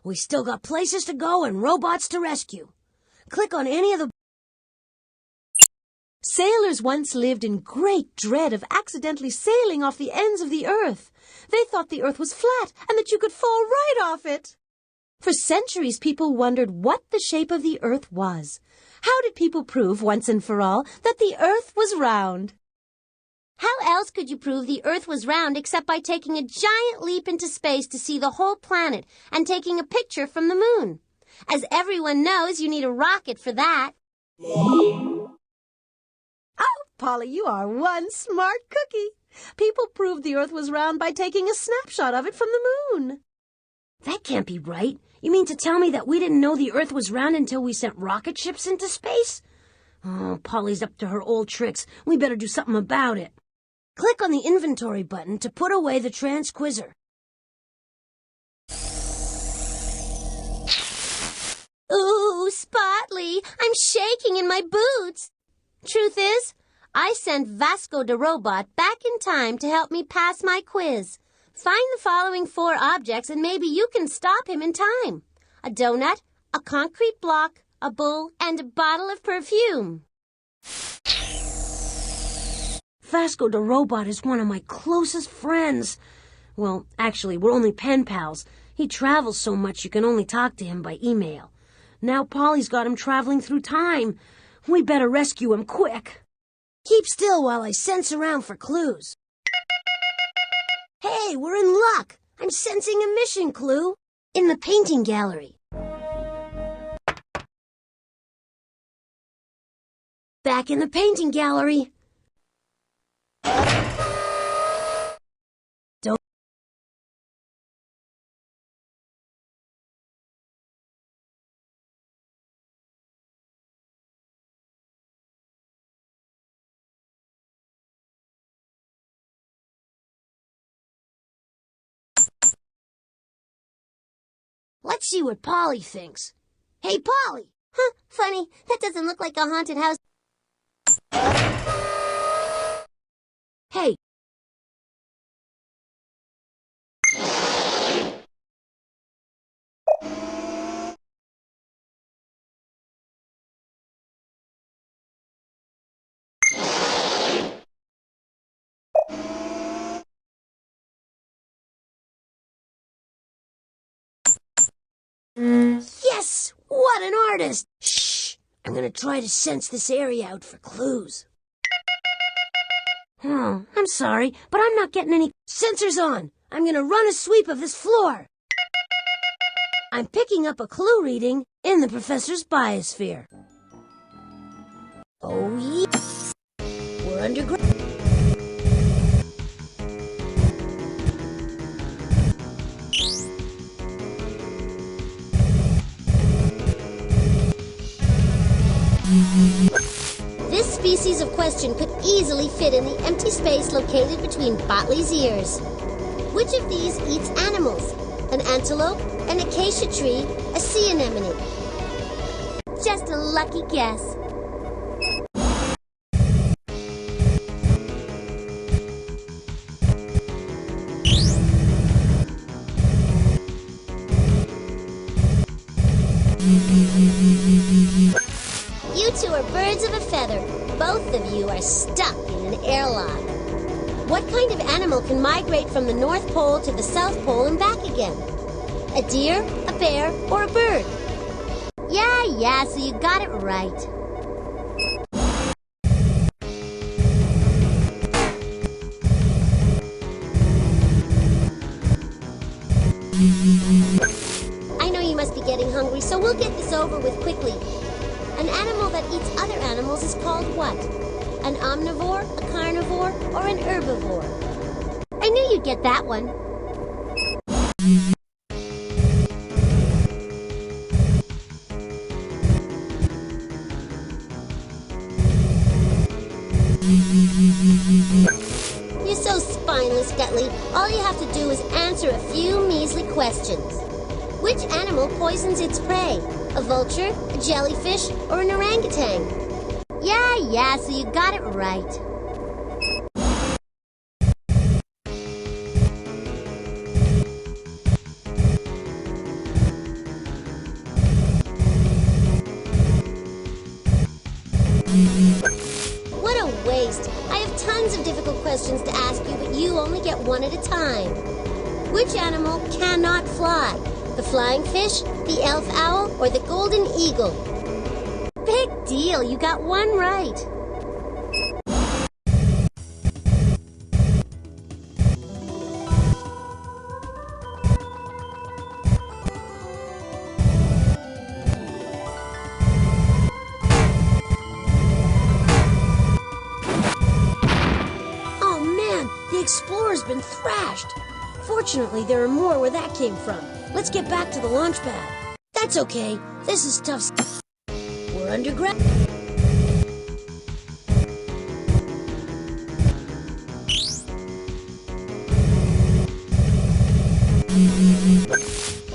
We still got places to go and robots to rescue. Click on any of the... Sailors once lived in great dread of accidentally sailing off the ends of the earth. They thought the earth was flat and that you could fall right off it. For centuries, people wondered what the shape of the earth was. How did people prove once and for all that the earth was round? How else could you prove the earth was round except by taking a giant leap into space to see the whole planet and taking a picture from the moon? As everyone knows, you need a rocket for that. Oh, Polly, you are one smart cookie. People proved the earth was round by taking a snapshot of it from the moon. That can't be right. You mean to tell me that we didn't know the earth was round until we sent rocket ships into space? Oh, Polly's up to her old tricks. We better do something about it. Click on the inventory button to put away the transquizzer. Ooh, Spotly, I'm shaking in my boots. Truth is, I sent Vasco the Robot back in time to help me pass my quiz. Find the following 4 objects and maybe you can stop him in time. A donut, a concrete block, a bull, and a bottle of perfume. Vasco the Robot is one of my closest friends. Well, actually, we're only pen pals. He travels so much you can only talk to him by email. Now Polly's got him traveling through time. We better rescue him quick. Keep still while I sense around for clues. Hey, we're in luck. I'm sensing a mission clue in the painting gallery. Back in the painting gallery. Don't. Let's see what Polly thinks. Hey, Polly! Huh, funny. That doesn't look like a haunted house. Hey! Yes! What an artist! Shh! I'm gonna try to sense this area out for clues. I'm sorry, but I'm not getting any... Sensors on! I'm gonna run a sweep of this floor. I'm picking up a clue reading in the professor's biosphere. Oh, yeah! We're underground. This species of question could easily fit in the empty space located between Botley's ears. Which of these eats animals? An antelope, an acacia tree, a sea anemone? Just a lucky guess. You two are birds of a feather. Both of you are stuck in an airlock. What kind of animal can migrate from the North Pole to the South Pole and back again? A deer, a bear, or a bird? Yeah, so you got it right. I know you must be getting hungry, so we'll get this over with quickly. An animal that eats other animals is called what? An omnivore, a carnivore, or an herbivore? I knew you'd get that one. You're so spineless, Gutley. All you have to do is answer a few measly questions. Which animal poisons its prey? A vulture, a jellyfish, or an orangutan? Yeah, so you got it right. tons of difficult questions to ask you, but you only get one at a time. Which animal cannot fly? The flying fish, the elf owl, or the golden eagle? Big deal, you got one right. Oh man, the explorer's been thrashed. Fortunately, there are more where that came from. Let's get back to the launch pad. That's okay. This is tough stuff. We're underground.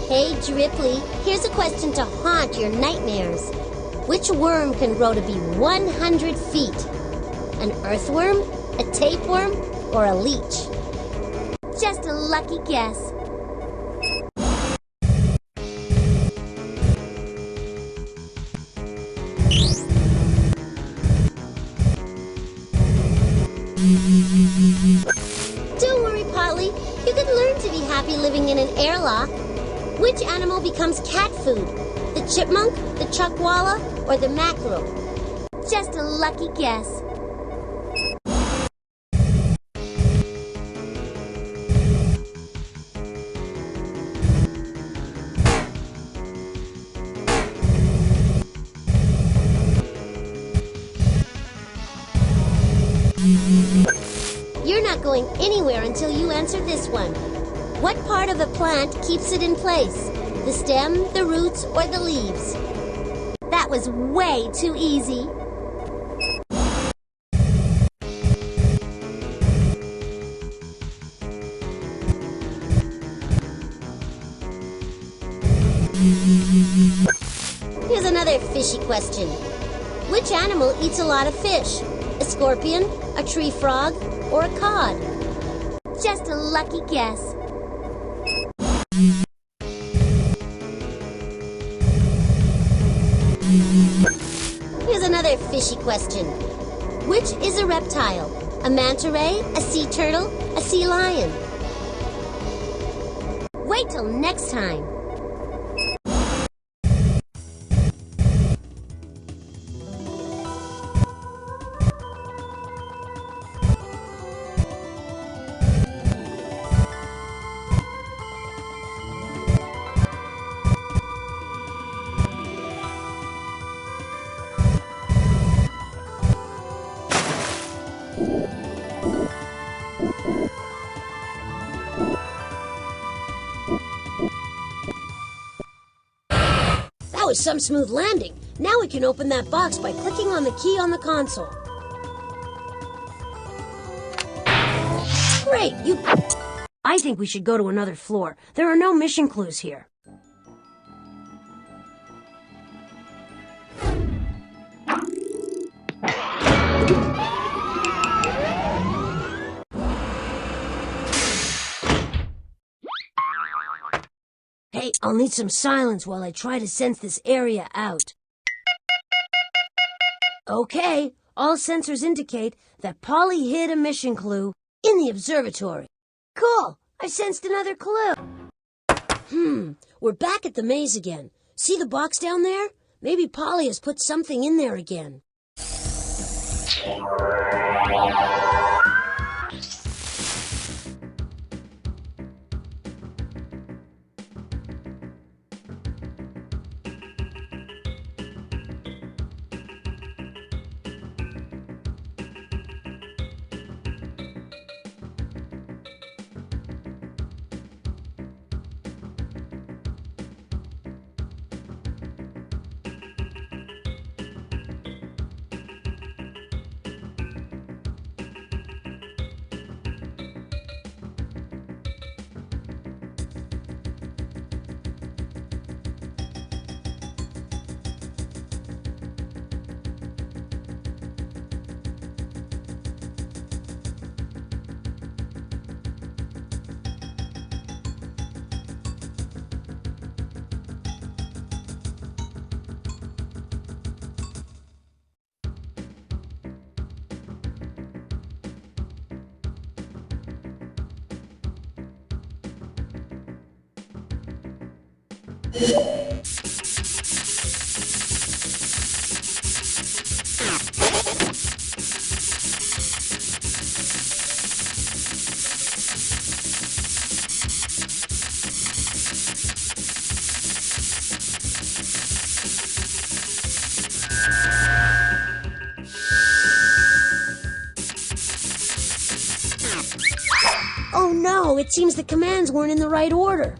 Hey, Dripply, here's a question to haunt your nightmares. Which worm can grow to be 100 feet? An earthworm, a tapeworm, or a leech? Just a lucky guess. Don't worry, Polly. You can learn to be happy living in an airlock. Which animal becomes cat food? The chipmunk, the chuckwalla, or the mackerel? Just a lucky guess. You're not going anywhere until you answer this one. What part of a plant keeps it in place? The stem, the roots, or the leaves? That was way too easy. Here's another fishy question. Which animal eats a lot of fish? A scorpion, a tree frog, or a cod? Just a lucky guess. Here's another fishy question. Which is a reptile? A manta ray, a sea turtle, a sea lion? Wait till next time. That was some smooth landing. Now we can open that box by clicking on the key on the console. Great, I think we should go to another floor. There are no mission clues here. Hey, I'll need some silence while I try to sense this area out. Okay, all sensors indicate that Polly hid a mission clue in the observatory. Cool, I sensed another clue. We're back at the maze again. See the box down there? Maybe Polly has put something in there again. Oh no, it seems the commands weren't in the right order.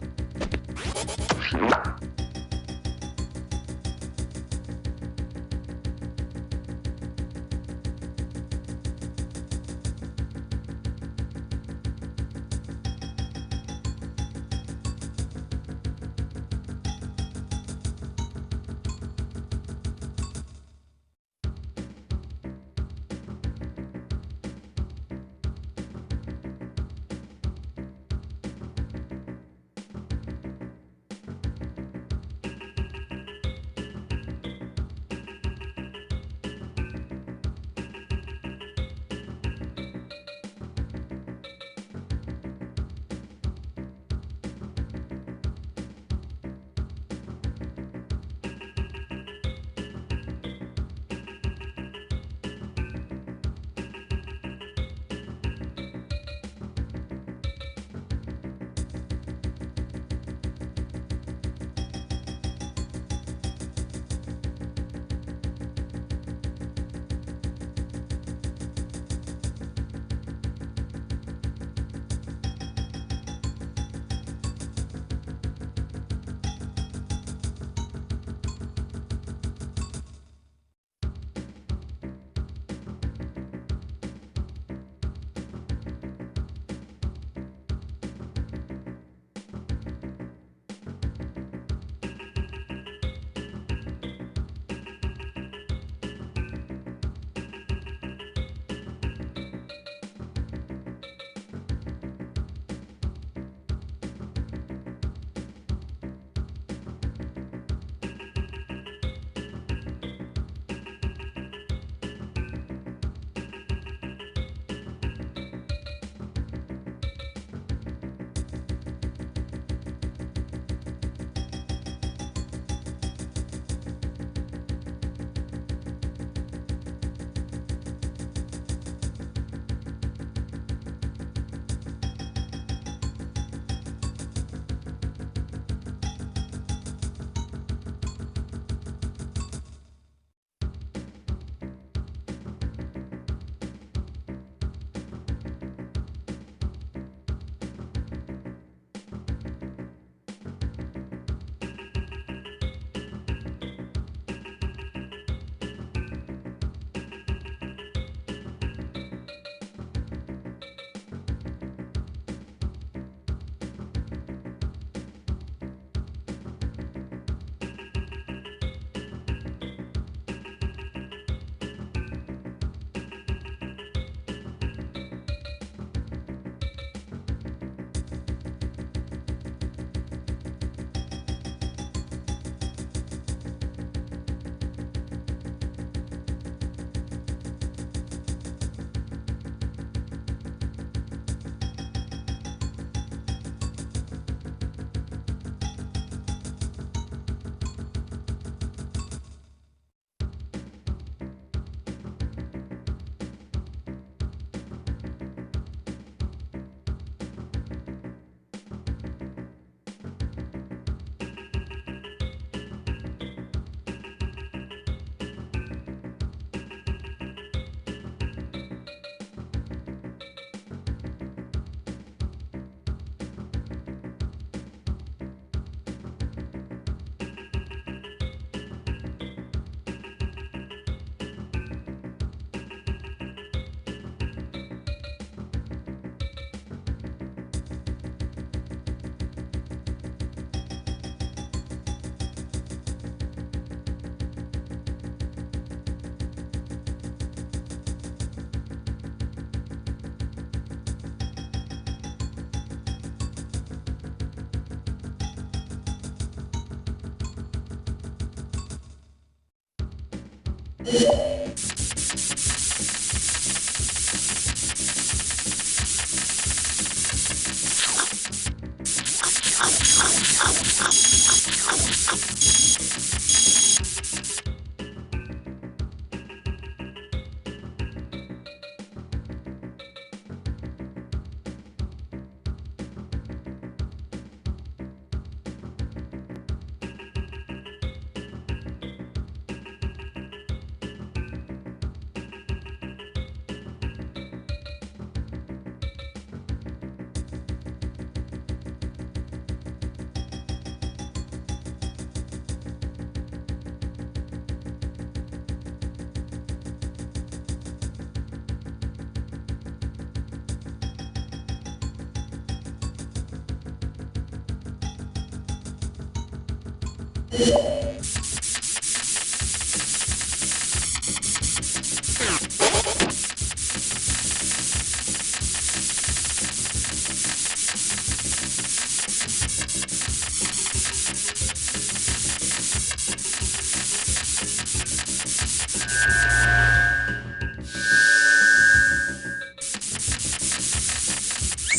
See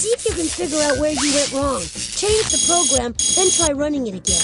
if you can figure out where you went wrong. Change the program, then try running it again.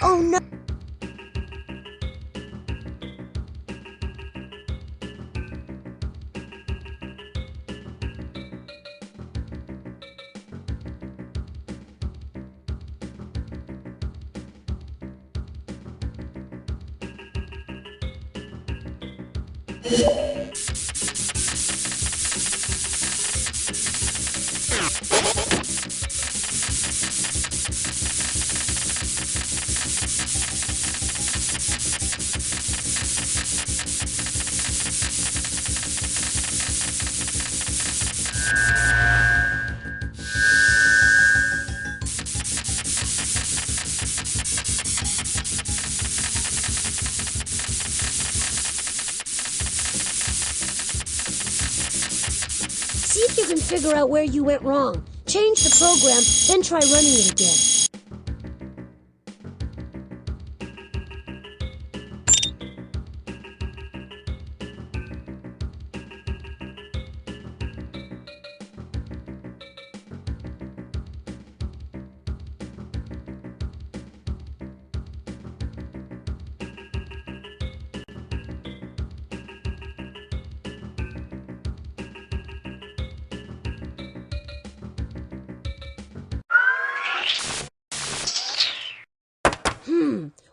Oh no! See if you can figure out where you went wrong. Change the program, then try running it again.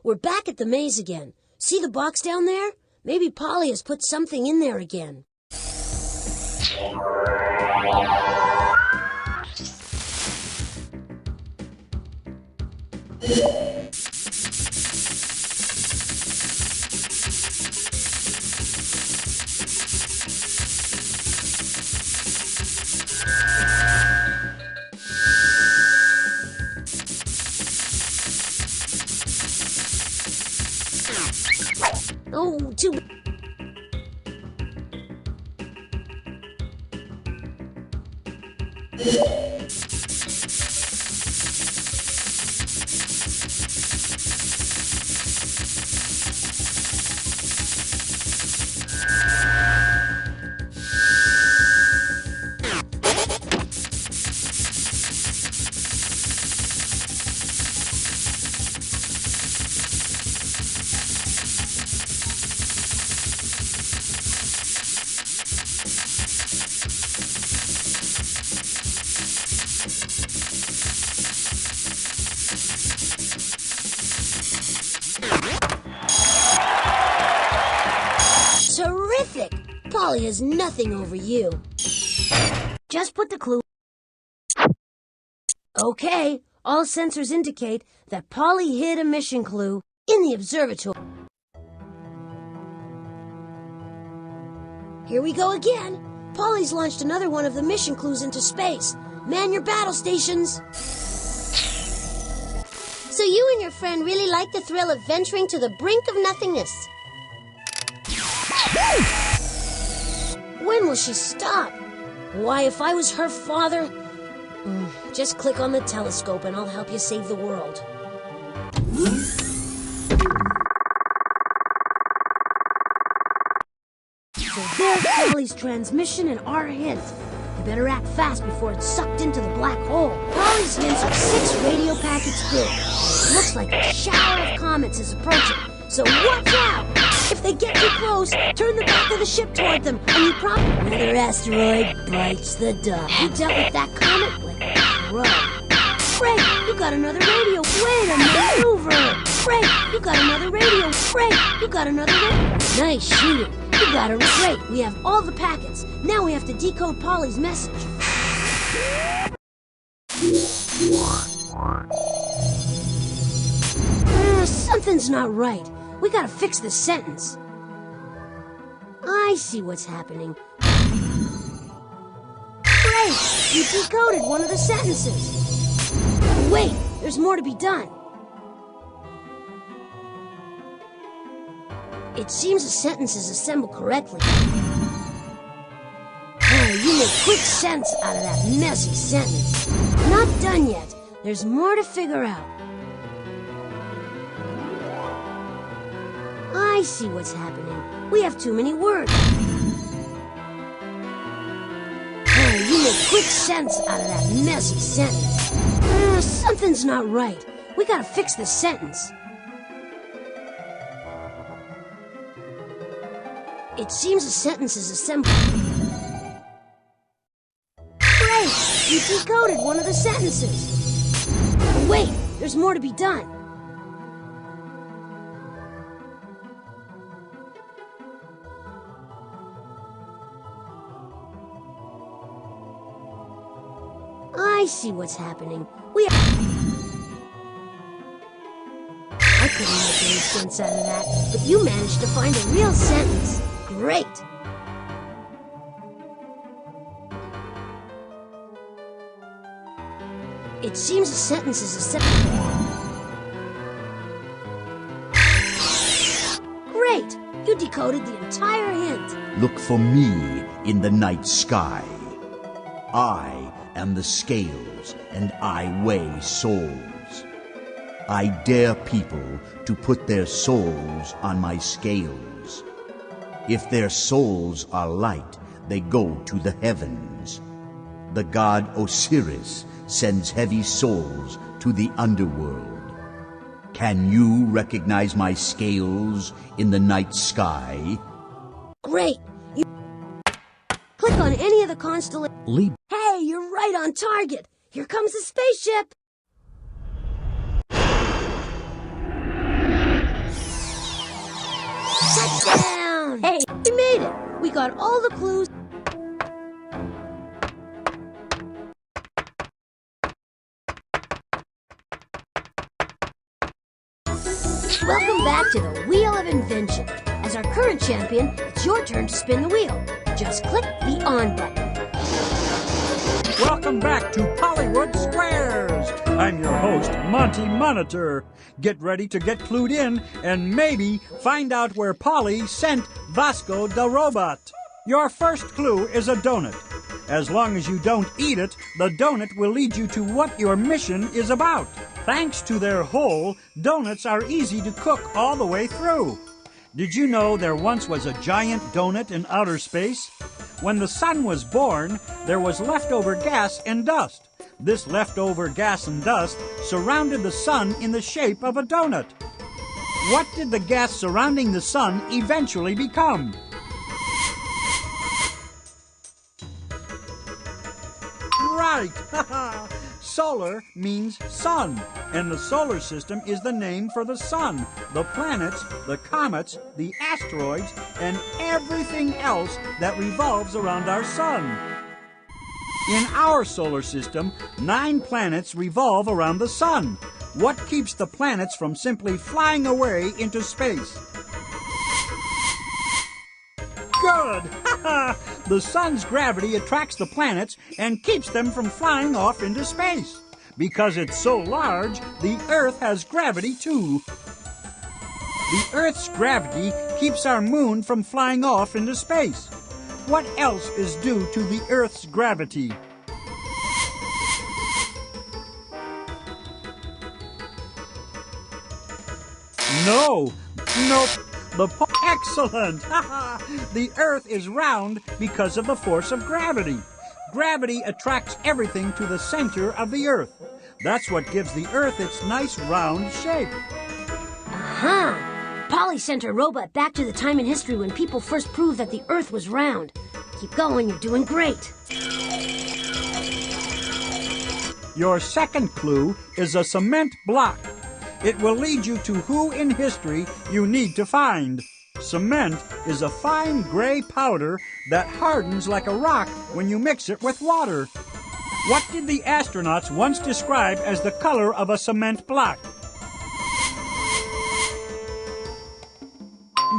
We're back at the maze again. See the box down there? Maybe Polly has put something in there again. Oh, too... Polly has nothing over you. Just put the clue. Okay, all sensors indicate that Polly hid a mission clue in the observatory. Here we go again. Polly's launched another one of the mission clues into space. Man your battle stations. So you and your friend really like the thrill of venturing to the brink of nothingness. When will she stop? Why, if I was her father... Just click on the telescope and I'll help you save the world. So there's Polly's transmission and our hint. You better act fast before it's sucked into the black hole. Polly's hints are 6 radio packets big. It looks like a shower of comets is approaching. So watch out! If they get too close, turn the back of the ship toward them, and you probably... Another asteroid bites the dust. You dealt with that comet like a pro. Frank, you got another radio. Wait a maneuver. Frank, you got another radio. Frank, you got another radio. Nice shooting. You got it. Great. We have all the packets. Now we have to decode Polly's message. Something's not right. We gotta fix this sentence. I see what's happening. Great! You decoded one of the sentences. Wait, there's more to be done. It seems the sentence is assembled correctly. Oh, you make quick sense out of that messy sentence. Not done yet. There's more to figure out. I see what's happening. We have too many words. Oh, you make quick sense out of that messy sentence. Something's not right. We gotta fix this sentence. It seems the sentence is assembled. Great! You decoded one of the sentences. Wait, there's more to be done. I see what's happening. I couldn't make any sense out of that, but you managed to find a real sentence. Great! It seems the sentence is a sentence. Great! You decoded the entire hint. Look for me in the night sky. I am the scales, and I weigh souls. I dare people to put their souls on my scales. If their souls are light, they go to the heavens. The god Osiris sends heavy souls to the underworld. Can you recognize my scales in the night sky? Great! You click on any of the constellations. Hey, you're right on target! Here comes the spaceship! Touchdown! Hey, we made it! We got all the clues. Welcome back to the Wheel of Invention. As our current champion, it's your turn to spin the wheel. Just click the on button. Welcome back to Hollywood Squares. I'm your host, Monty Monitor. Get ready to get clued in and maybe find out where Polly sent Vasco the Robot. Your first clue is a donut. As long as you don't eat it, the donut will lead you to what your mission is about. Thanks to their hole, donuts are easy to cook all the way through. Did you know there once was a giant donut in outer space? When the sun was born, there was leftover gas and dust. This leftover gas and dust surrounded the sun in the shape of a donut. What did the gas surrounding the sun eventually become? Right! Solar means sun, and the solar system is the name for the sun, the planets, the comets, the asteroids, and everything else that revolves around our sun. In our solar system, 9 planets revolve around the sun. What keeps the planets from simply flying away into space? Good! The sun's gravity attracts the planets and keeps them from flying off into space. Because it's so large, the Earth has gravity too. The Earth's gravity keeps our moon from flying off into space. What else is due to the Earth's gravity? Nope. Excellent! The Earth is round because of the force of gravity. Gravity attracts everything to the center of the Earth. That's what gives the Earth its nice round shape. Aha! Polly sent her robot back to the time in history when people first proved that the Earth was round. Keep going, you're doing great. Your second clue is a cement block. It will lead you to who in history you need to find. Cement is a fine gray powder that hardens like a rock when you mix it with water. What did the astronauts once describe as the color of a cement block?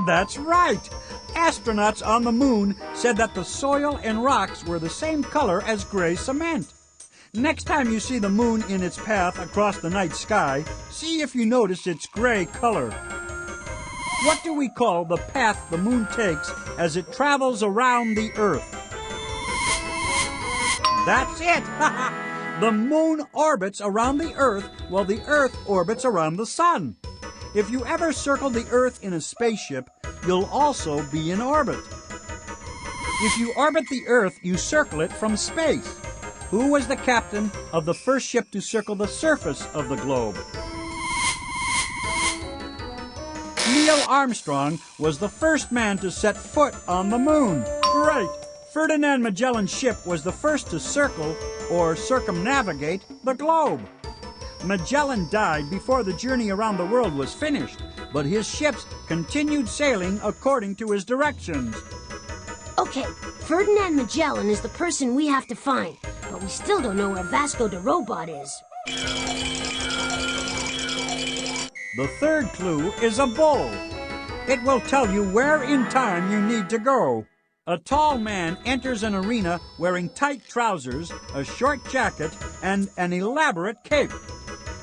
That's right! Astronauts on the moon said that the soil and rocks were the same color as gray cement. Next time you see the moon in its path across the night sky, see if you notice its gray color. What do we call the path the moon takes as it travels around the Earth? That's it! The moon orbits around the Earth while the Earth orbits around the sun. If you ever circle the Earth in a spaceship, you'll also be in orbit. If you orbit the Earth, you circle it from space. Who was the captain of the first ship to circle the surface of the globe? Neil Armstrong was the first man to set foot on the moon. Great! Ferdinand Magellan's ship was the first to circle, or circumnavigate, the globe. Magellan died before the journey around the world was finished, but his ships continued sailing according to his directions. Okay, Ferdinand Magellan is the person we have to find, but we still don't know where Vasco the Robot is. The third clue is a bull. It will tell you where in time you need to go. A tall man enters an arena wearing tight trousers, a short jacket, and an elaborate cape.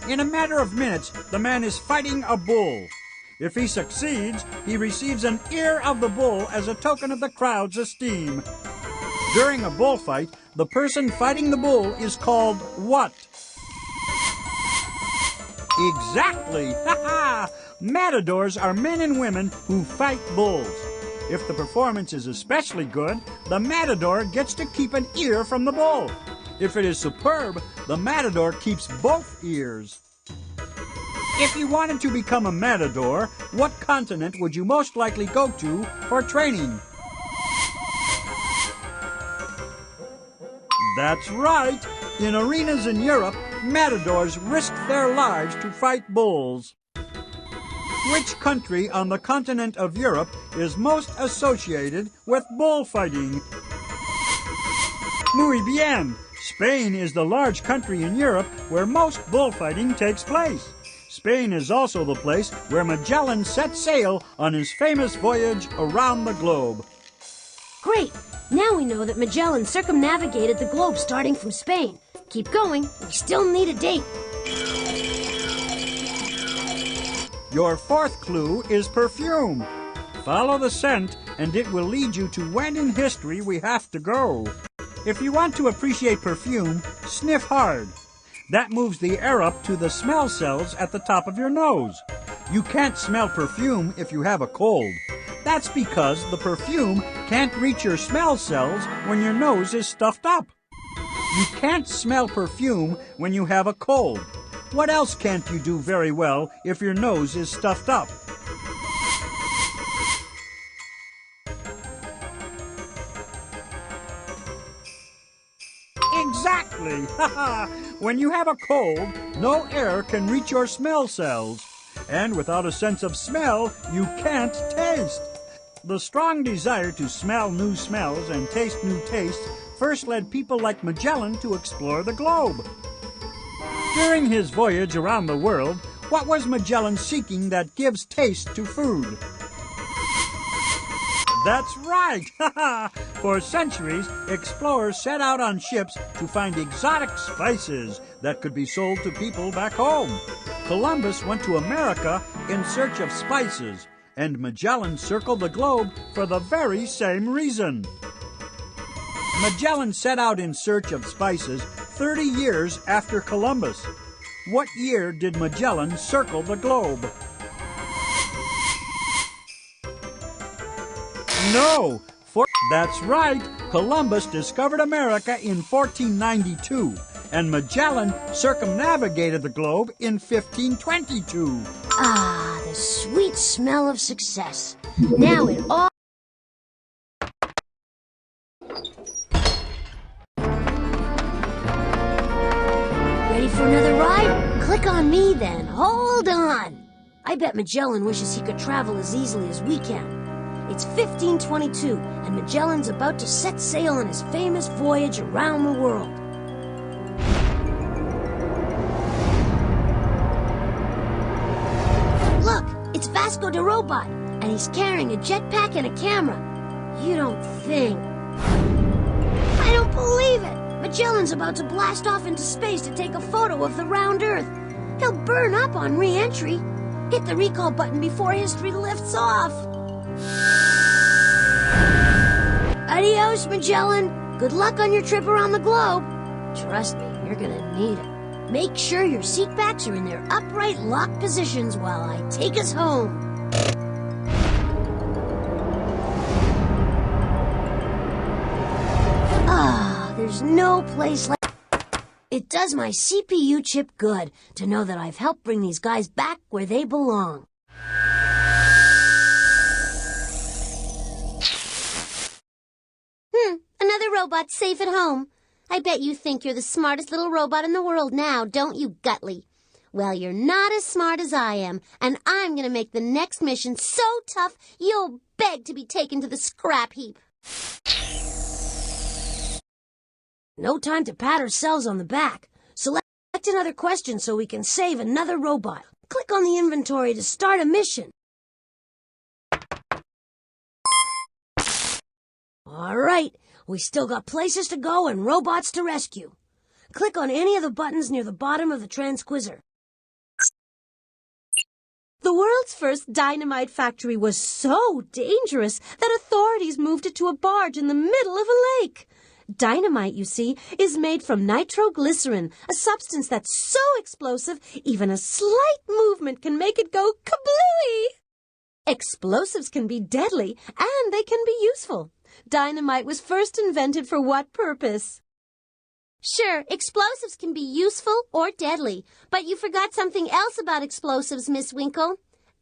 In a matter of minutes, the man is fighting a bull. If he succeeds, he receives an ear of the bull as a token of the crowd's esteem. During a bullfight, the person fighting the bull is called what? Exactly! Matadors are men and women who fight bulls. If the performance is especially good, the matador gets to keep an ear from the bull. If it is superb, the matador keeps both ears. If you wanted to become a matador, what continent would you most likely go to for training? That's right! In arenas in Europe, matadors risk their lives to fight bulls. Which country on the continent of Europe is most associated with bullfighting? Muy bien! Spain is the large country in Europe where most bullfighting takes place. Spain is also the place where Magellan set sail on his famous voyage around the globe. Great! Now we know that Magellan circumnavigated the globe starting from Spain. Keep going, we still need a date. Your fourth clue is perfume. Follow the scent and it will lead you to when in history we have to go. If you want to appreciate perfume, sniff hard. That moves the air up to the smell cells at the top of your nose. You can't smell perfume if you have a cold. That's because the perfume can't reach your smell cells when your nose is stuffed up. You can't smell perfume when you have a cold. What else can't you do very well if your nose is stuffed up? Exactly! When you have a cold, no air can reach your smell cells. And without a sense of smell, you can't taste. The strong desire to smell new smells and taste new tastes first led people like Magellan to explore the globe. During his voyage around the world, what was Magellan seeking that gives taste to food? That's right! For centuries, explorers set out on ships to find exotic spices that could be sold to people back home. Columbus went to America in search of spices, and Magellan circled the globe for the very same reason. Magellan set out in search of spices 30 years after Columbus. What year did Magellan circle the globe? No! That's right! Columbus discovered America in 1492, and Magellan circumnavigated the globe in 1522. Ah, the sweet smell of success. Now it all... Ready for another ride? Click on me then. Hold on. I bet Magellan wishes he could travel as easily as we can. It's 1522, and Magellan's about to set sail on his famous voyage around the world. Look, it's Vasco the Robot, and he's carrying a jetpack and a camera. You don't think... I don't believe it! Magellan's about to blast off into space to take a photo of the round Earth. He'll burn up on re-entry. Hit the recall button before history lifts off. Adios, Magellan. Good luck on your trip around the globe. Trust me, you're gonna need it. Make sure your seat backs are in their upright locked positions while I take us home. Ah, there's no place like... It does my CPU chip good to know that I've helped bring these guys back where they belong. Another robot safe at home. I bet you think you're the smartest little robot in the world now, don't you, Gutley? Well, you're not as smart as I am, and I'm gonna make the next mission so tough you'll beg to be taken to the scrap heap. No time to pat ourselves on the back. Select another question so we can save another robot. Click on the inventory to start a mission. All right, we still got places to go and robots to rescue. Click on any of the buttons near the bottom of the Transquizzer. The world's first dynamite factory was so dangerous that authorities moved it to a barge in the middle of a lake. Dynamite, you see, is made from nitroglycerin, a substance that's so explosive, even a slight movement can make it go kablooey. Explosives can be deadly, and they can be useful. Dynamite was first invented for what purpose? Sure, explosives can be useful or deadly, but you forgot something else about explosives, Miss Winkle.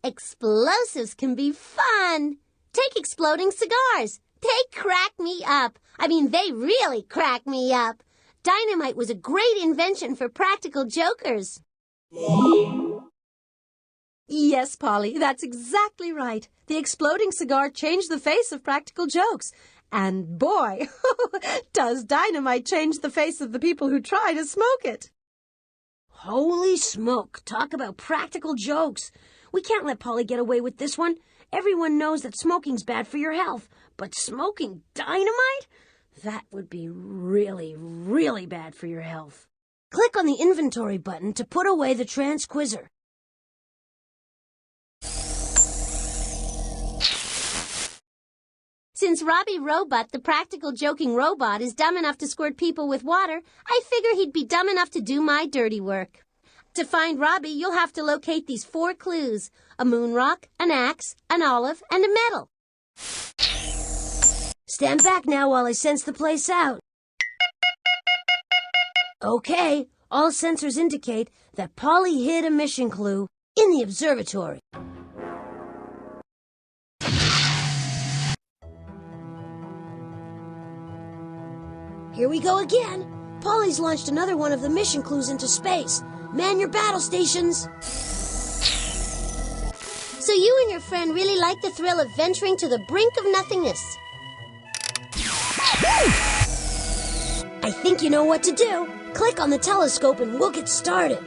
Explosives can be fun. Take exploding cigars. They crack me up. I mean, they really crack me up. Dynamite was a great invention for practical jokers. Yes, Polly, that's exactly right. The exploding cigar changed the face of practical jokes. And boy, does dynamite change the face of the people who try to smoke it. Holy smoke, talk about practical jokes. We can't let Polly get away with this one. Everyone knows that smoking's bad for your health, but smoking dynamite? That would be really, really bad for your health. Click on the inventory button to put away the Transquizzer. Since Robbie Robot, the practical joking robot, is dumb enough to squirt people with water, I figure he'd be dumb enough to do my dirty work. To find Robbie, you'll have to locate these 4 clues: a moon rock, an axe, an olive, and a medal. Stand back now while I sense the place out. Okay, all sensors indicate that Polly hid a mission clue in the observatory. Here we go again. Polly's launched another one of the mission clues into space. Man your battle stations. So you and your friend really like the thrill of venturing to the brink of nothingness. I think you know what to do. Click on the telescope and we'll get started.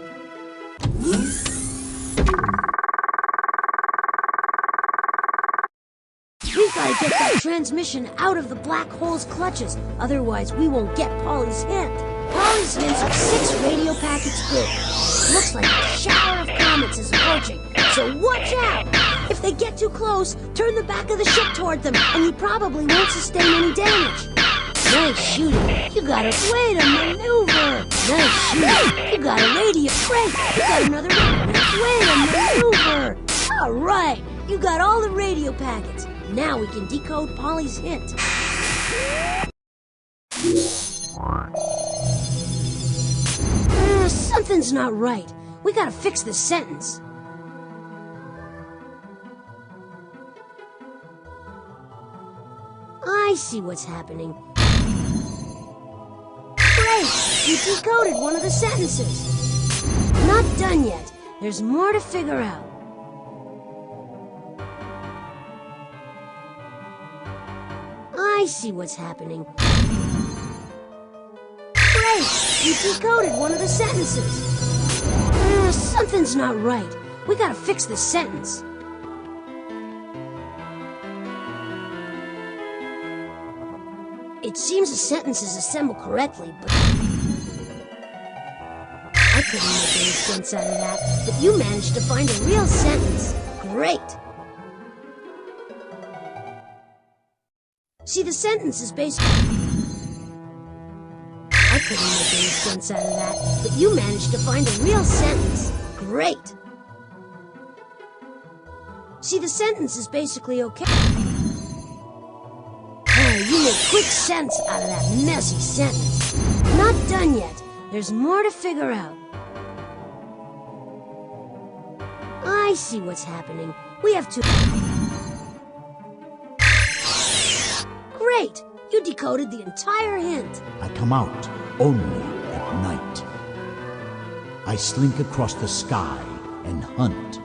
We've got to get that transmission out of the black hole's clutches. Otherwise, we won't get Polly's hint. Polly's hints are 6 radio packets big. Looks like a shower of comets is approaching, so watch out! If they get too close, turn the back of the ship toward them, and you probably won't sustain any damage. Nice shooting. You got a way to maneuver. Nice shooting. You got a radio. Great. You got another way to maneuver. All right. You got all the radio packets. Now we can decode Polly's hint. Something's not right. We gotta fix this sentence. I see what's happening. Great! You decoded one of the sentences. Not done yet. There's more to figure out. I see what's happening. Great! You decoded one of the sentences. Something's not right. We gotta fix this sentence. It seems the sentence is assembled correctly, but I couldn't make any sense out of that. But you managed to find a real sentence. Great! See, the sentence is based... I couldn't make any sense out of that, but you managed to find a real sentence. Great! See, the sentence is basically okay. You make quick sense out of that messy sentence. Not done yet. There's more to figure out. I see what's happening. We have to... Great! You decoded the entire hint. I come out only at night. I slink across the sky and hunt.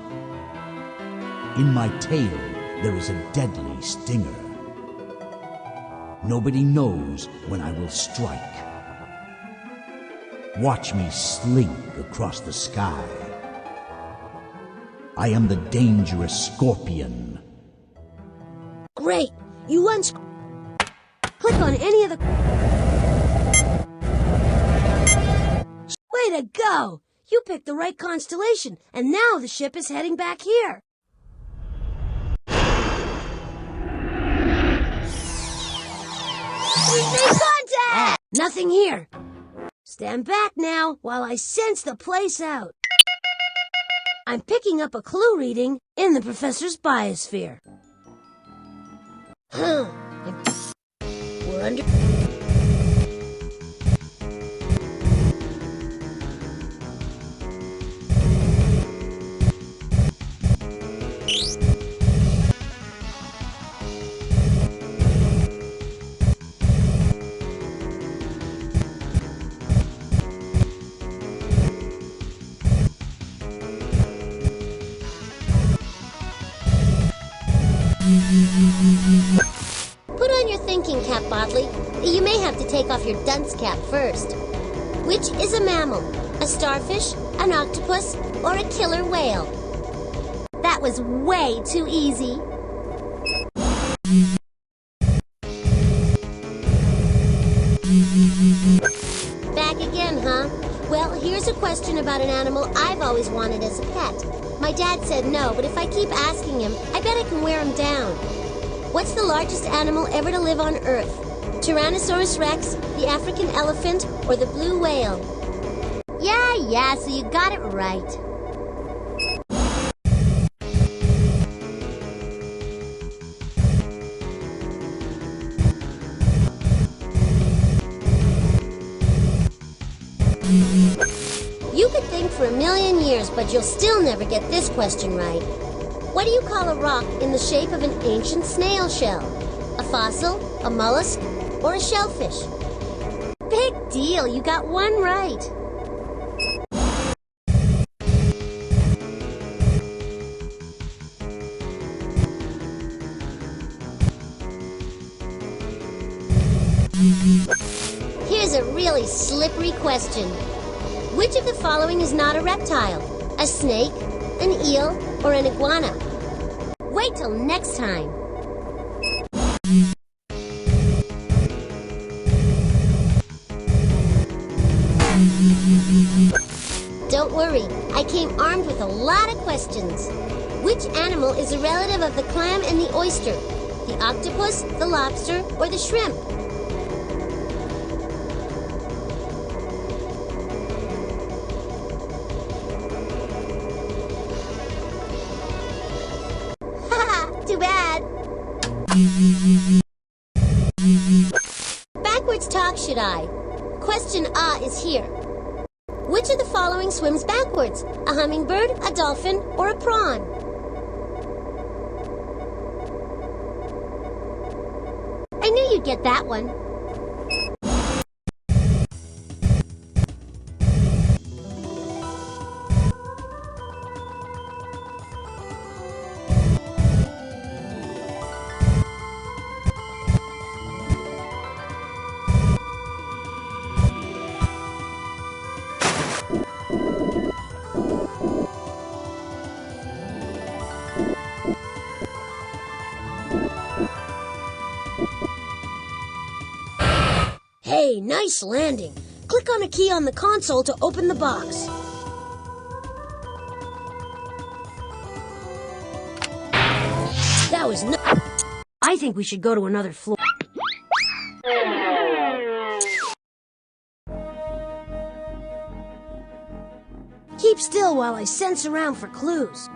In my tail, there is a deadly stinger. Nobody knows when I will strike. Watch me slink across the sky. I am the dangerous scorpion. Great! You click on any of the... Way to go! You picked the right constellation, and now the ship is heading back here. We've made contact! Nothing here. Stand back now while I sense the place out. I'm picking up a clue reading in the professor's biosphere. We're under... Put on your thinking cap, Bodley. You may have to take off your dunce cap first. Which is a mammal? A starfish, an octopus, or a killer whale? That was way too easy. Back again, huh? Well, here's a question about an animal I've always wanted as a pet. My dad said no, but if I keep asking him, I bet I can wear him down. What's the largest animal ever to live on Earth? Tyrannosaurus Rex, the African elephant, or the blue whale? Yeah, so you got it right. You could think for a million years, but you'll still never get this question right. What do you call a rock in the shape of an ancient snail shell? A fossil, a mollusk, or a shellfish? Big deal, you got one right. Here's a really slippery question. Which of the following is not a reptile? A snake, an eel, or an iguana? Wait till next time. Don't worry, I came armed with a lot of questions. Which animal is a relative of the clam and the oyster? The octopus, the lobster, or the shrimp? Haha, too bad. Backwards talk, should I? Question A is here. Which of the following swims backwards? A hummingbird, a dolphin, or a prawn? I knew you'd get that one. Hey, nice landing. Click on a key on the console to open the box. That was I think we should go to another floor. Keep still while I sense around for clues.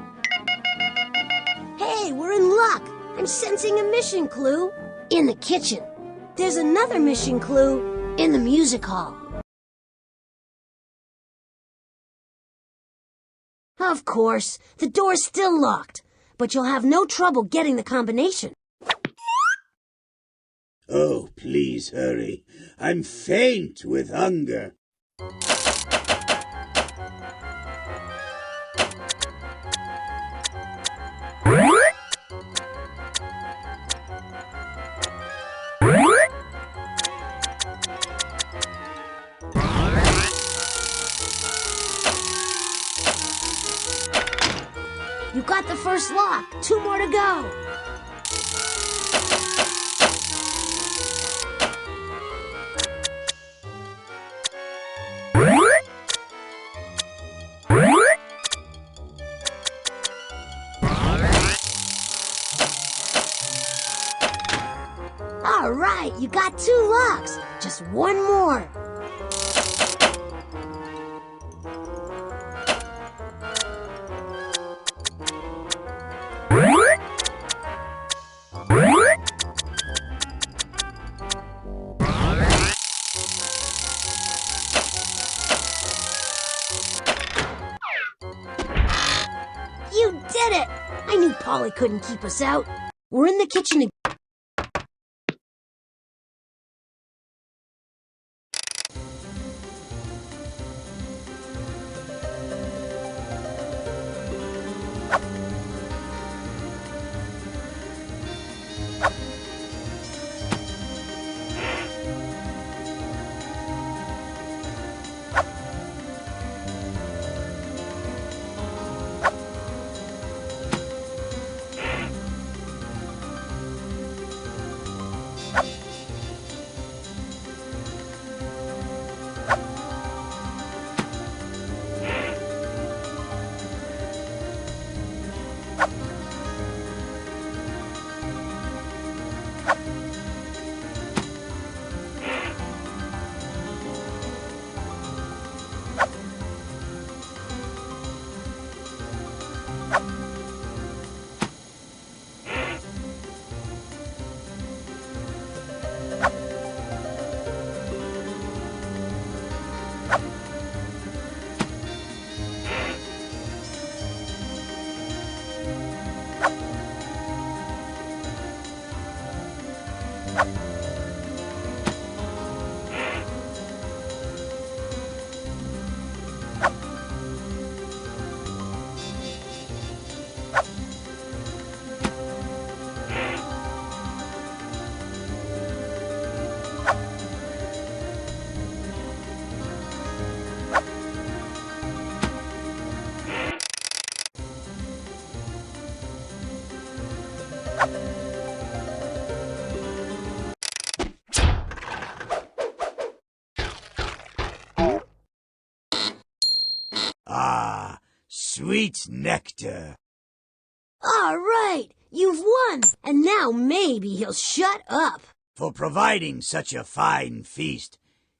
Hey, we're in luck. I'm sensing a mission clue in the kitchen. There's another mission clue in the music hall. Of course, the door's still locked, but you'll have no trouble getting the combination. Oh, please hurry. I'm faint with hunger. You got the first lock. 2 more to go. All right, you got 2 locks. Just 1 more. You did it! I knew Polly couldn't keep us out. We're in the kitchen again. Ah, sweet nectar. All right, you've won, and now maybe he'll shut up. For providing such a fine feast,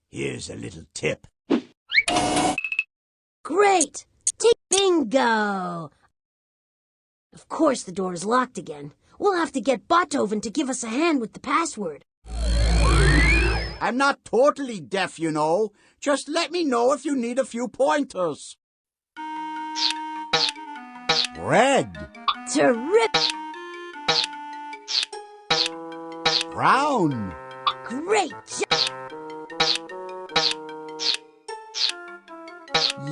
here's a little tip. Great! Take bingo! Of course the door is locked again. We'll have to get Beethoven to give us a hand with the password. I'm not totally deaf, you know. Just let me know if you need a few pointers. Red. Terrific! Brown. Great job!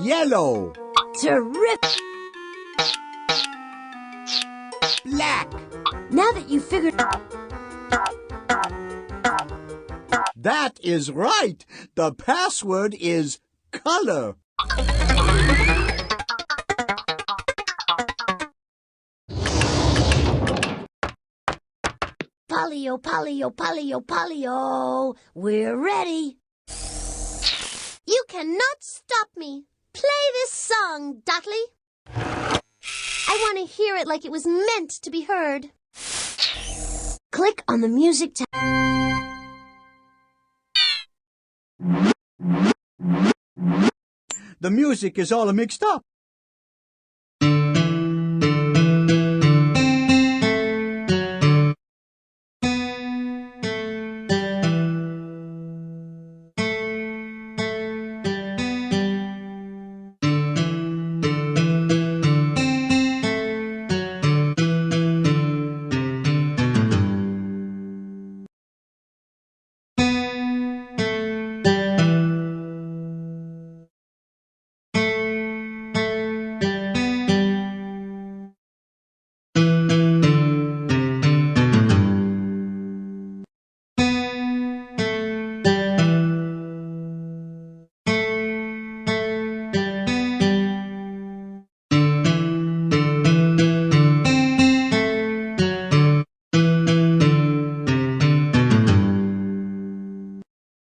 Yellow. Terrific! Black. Now that you've figured... That is right. The password is color. Polly-o, Polly-o, Polly-o, Polly-o, we're ready. You cannot stop me. Play this song, Dudley. I want to hear it like it was meant to be heard. Click on the music tab. The music is all mixed up.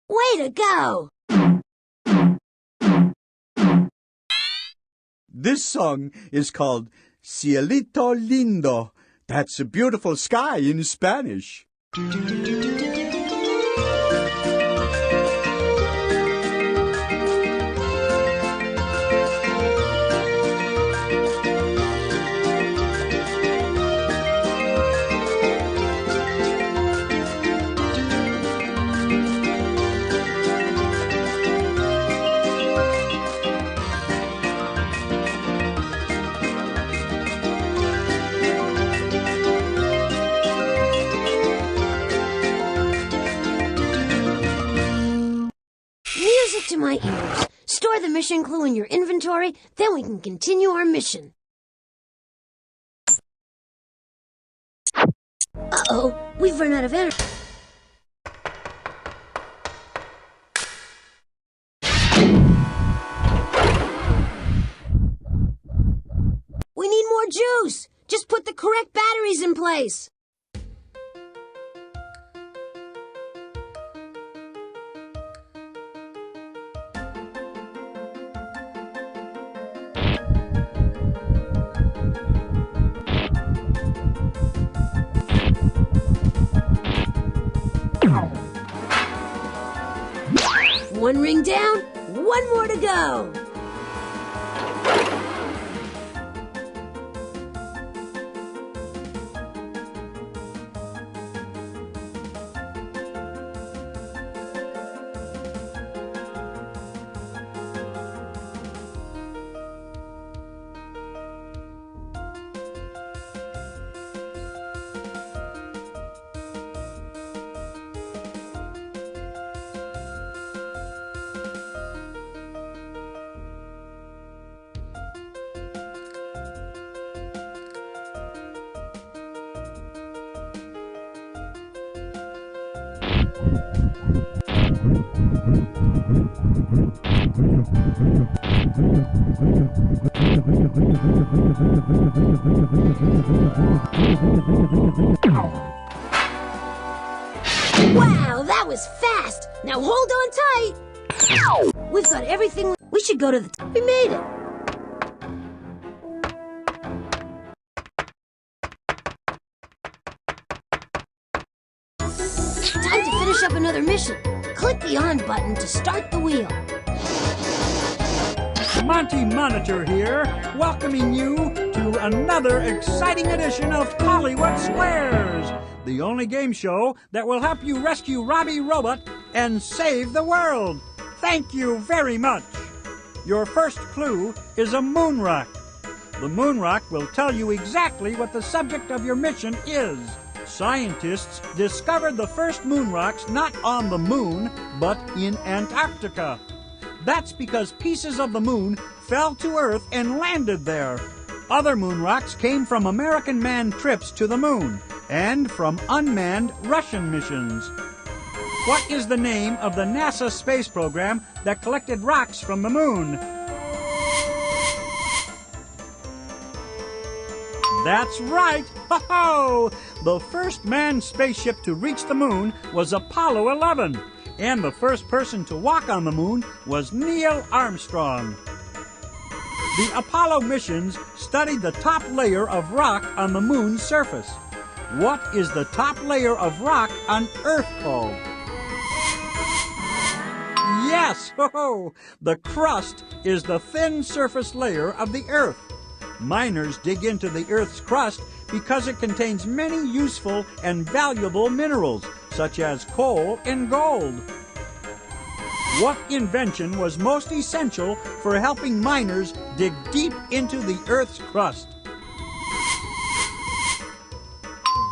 Way to go! This song is called Cielito Lindo. That's a beautiful sky in Spanish. Music to my ears. Store the mission clue in your inventory, then we can continue our mission. Uh-oh, we've run out of energy. We need more juice. Just put the correct batteries in place. One ring down, one more to go. Wow, that was fast! Now hold on tight! We've got everything. We should go to the top. We made it. another mission. Click the on button to start the wheel. Monty Monitor here, welcoming you to another exciting edition of Hollywood Squares, the only game show that will help you rescue Robbie Robot and save the world. Thank you very much. Your first clue is a moon rock. The moon rock will tell you exactly what the subject of your mission is. Scientists discovered the first moon rocks not on the moon, but in Antarctica. That's because pieces of the moon fell to Earth and landed there. Other moon rocks came from American manned trips to the moon and from unmanned Russian missions. What is the name of the NASA space program that collected rocks from the moon? That's right! Ho-ho! The first manned spaceship to reach the moon was Apollo 11. And the first person to walk on the moon was Neil Armstrong. The Apollo missions studied the top layer of rock on the moon's surface. What is the top layer of rock on Earth called? Yes! Ho-ho! The crust is the thin surface layer of the Earth. Miners dig into the Earth's crust because it contains many useful and valuable minerals, such as coal and gold. What invention was most essential for helping miners dig deep into the Earth's crust?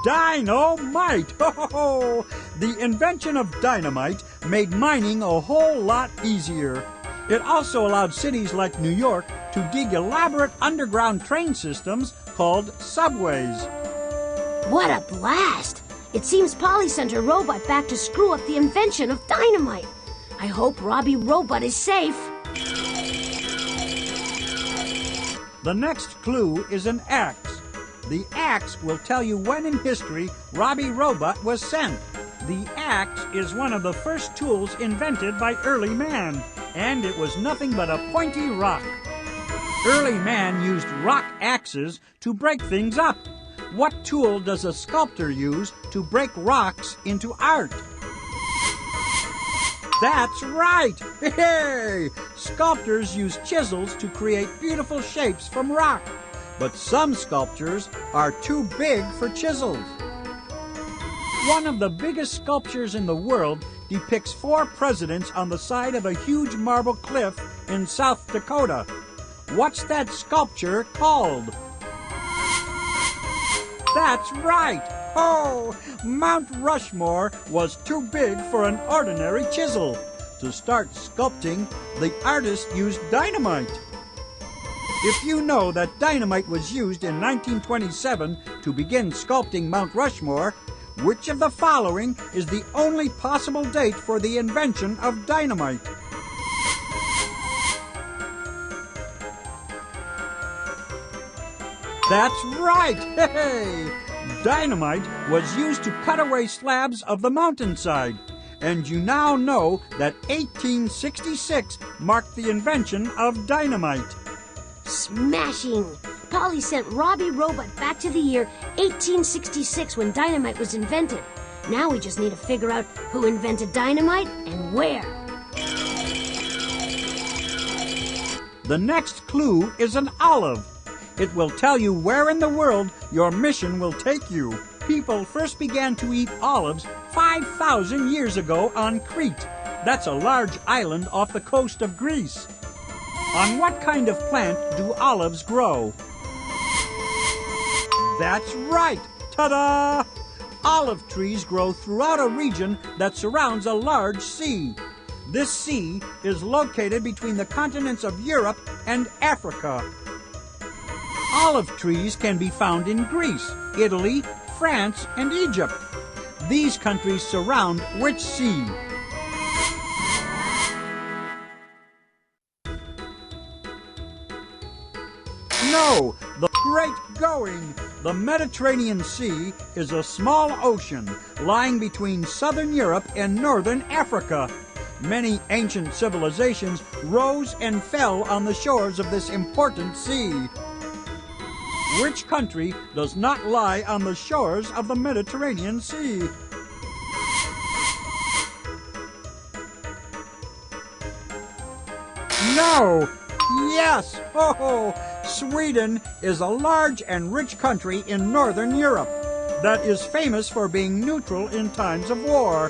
Dynamite! Ho, ho, ho. The invention of dynamite made mining a whole lot easier. It also allowed cities like New York to dig elaborate underground train systems called subways. What a blast! It seems Polly sent her robot back to screw up the invention of dynamite. I hope Robbie Robot is safe. The next clue is an axe. The axe will tell you when in history Robbie Robot was sent. The axe is one of the first tools invented by early man, and it was nothing but a pointy rock. Early man used rock axes to break things up. What tool does a sculptor use to break rocks into art? That's right! Hey! Sculptors use chisels to create beautiful shapes from rock. But some sculptures are too big for chisels. One of the biggest sculptures in the world depicts 4 presidents on the side of a huge marble cliff in South Dakota. What's that sculpture called? That's right! Oh, Mount Rushmore was too big for an ordinary chisel. To start sculpting, the artist used dynamite. If you know that dynamite was used in 1927 to begin sculpting Mount Rushmore, which of the following is the only possible date for the invention of dynamite? That's right! Hey! Dynamite was used to cut away slabs of the mountainside. And you now know that 1866 marked the invention of dynamite. Smashing! Polly sent Robbie Robot back to the year 1866 when dynamite was invented. Now we just need to figure out who invented dynamite and where. The next clue is an olive. It will tell you where in the world your mission will take you. People first began to eat olives 5,000 years ago on Crete. That's a large island off the coast of Greece. On what kind of plant do olives grow? That's right! Ta-da! Olive trees grow throughout a region that surrounds a large sea. This sea is located between the continents of Europe and Africa. Olive trees can be found in Greece, Italy, France, and Egypt. These countries surround which sea? No, the Great Going. The Mediterranean Sea is a small ocean lying between southern Europe and northern Africa. Many ancient civilizations rose and fell on the shores of this important sea. Which country does not lie on the shores of the Mediterranean Sea? No! Yes! Oh, Sweden is a large and rich country in Northern Europe that is famous for being neutral in times of war.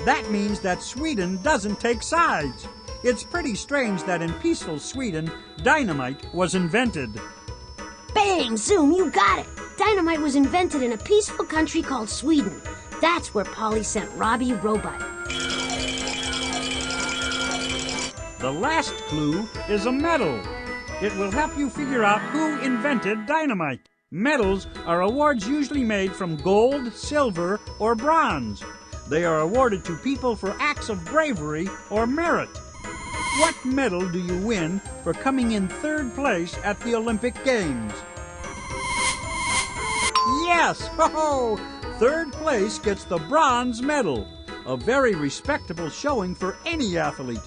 That means that Sweden doesn't take sides. It's pretty strange that in peaceful Sweden, dynamite was invented. Bang! Zoom, you got it! Dynamite was invented in a peaceful country called Sweden. That's where Polly sent Robbie Robot. The last clue is a medal. It will help you figure out who invented dynamite. Medals are awards usually made from gold, silver, or bronze. They are awarded to people for acts of bravery or merit. What medal do you win for coming in third place at the Olympic Games? Yes! Ho-ho! Third place gets the bronze medal, a very respectable showing for any athlete.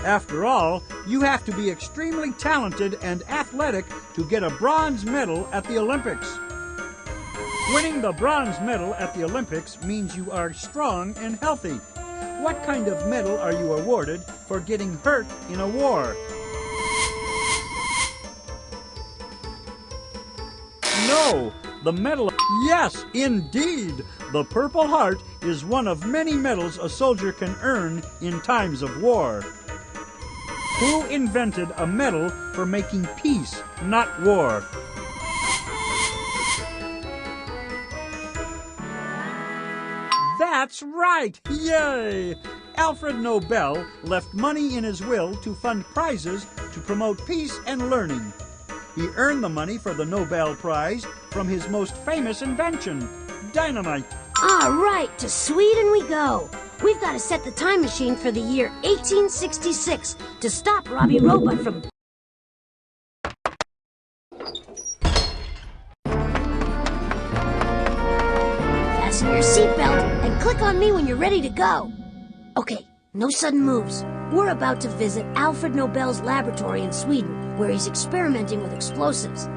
After all, you have to be extremely talented and athletic to get a bronze medal at the Olympics. Winning the bronze medal at the Olympics means you are strong and healthy. What kind of medal are you awarded for getting hurt in a war? No, the medal... Yes, indeed! The Purple Heart is one of many medals a soldier can earn in times of war. Who invented a medal for making peace, not war? That's right! Yay! Alfred Nobel left money in his will to fund prizes to promote peace and learning. He earned the money for the Nobel Prize from his most famous invention, dynamite. All right, to Sweden we go. We've got to set the time machine for the year 1866 to stop Robbie Robot from... Fasten your seatbelt and click on me when you're ready to go. Okay, no sudden moves. We're about to visit Alfred Nobel's laboratory in Sweden, where he's experimenting with explosives.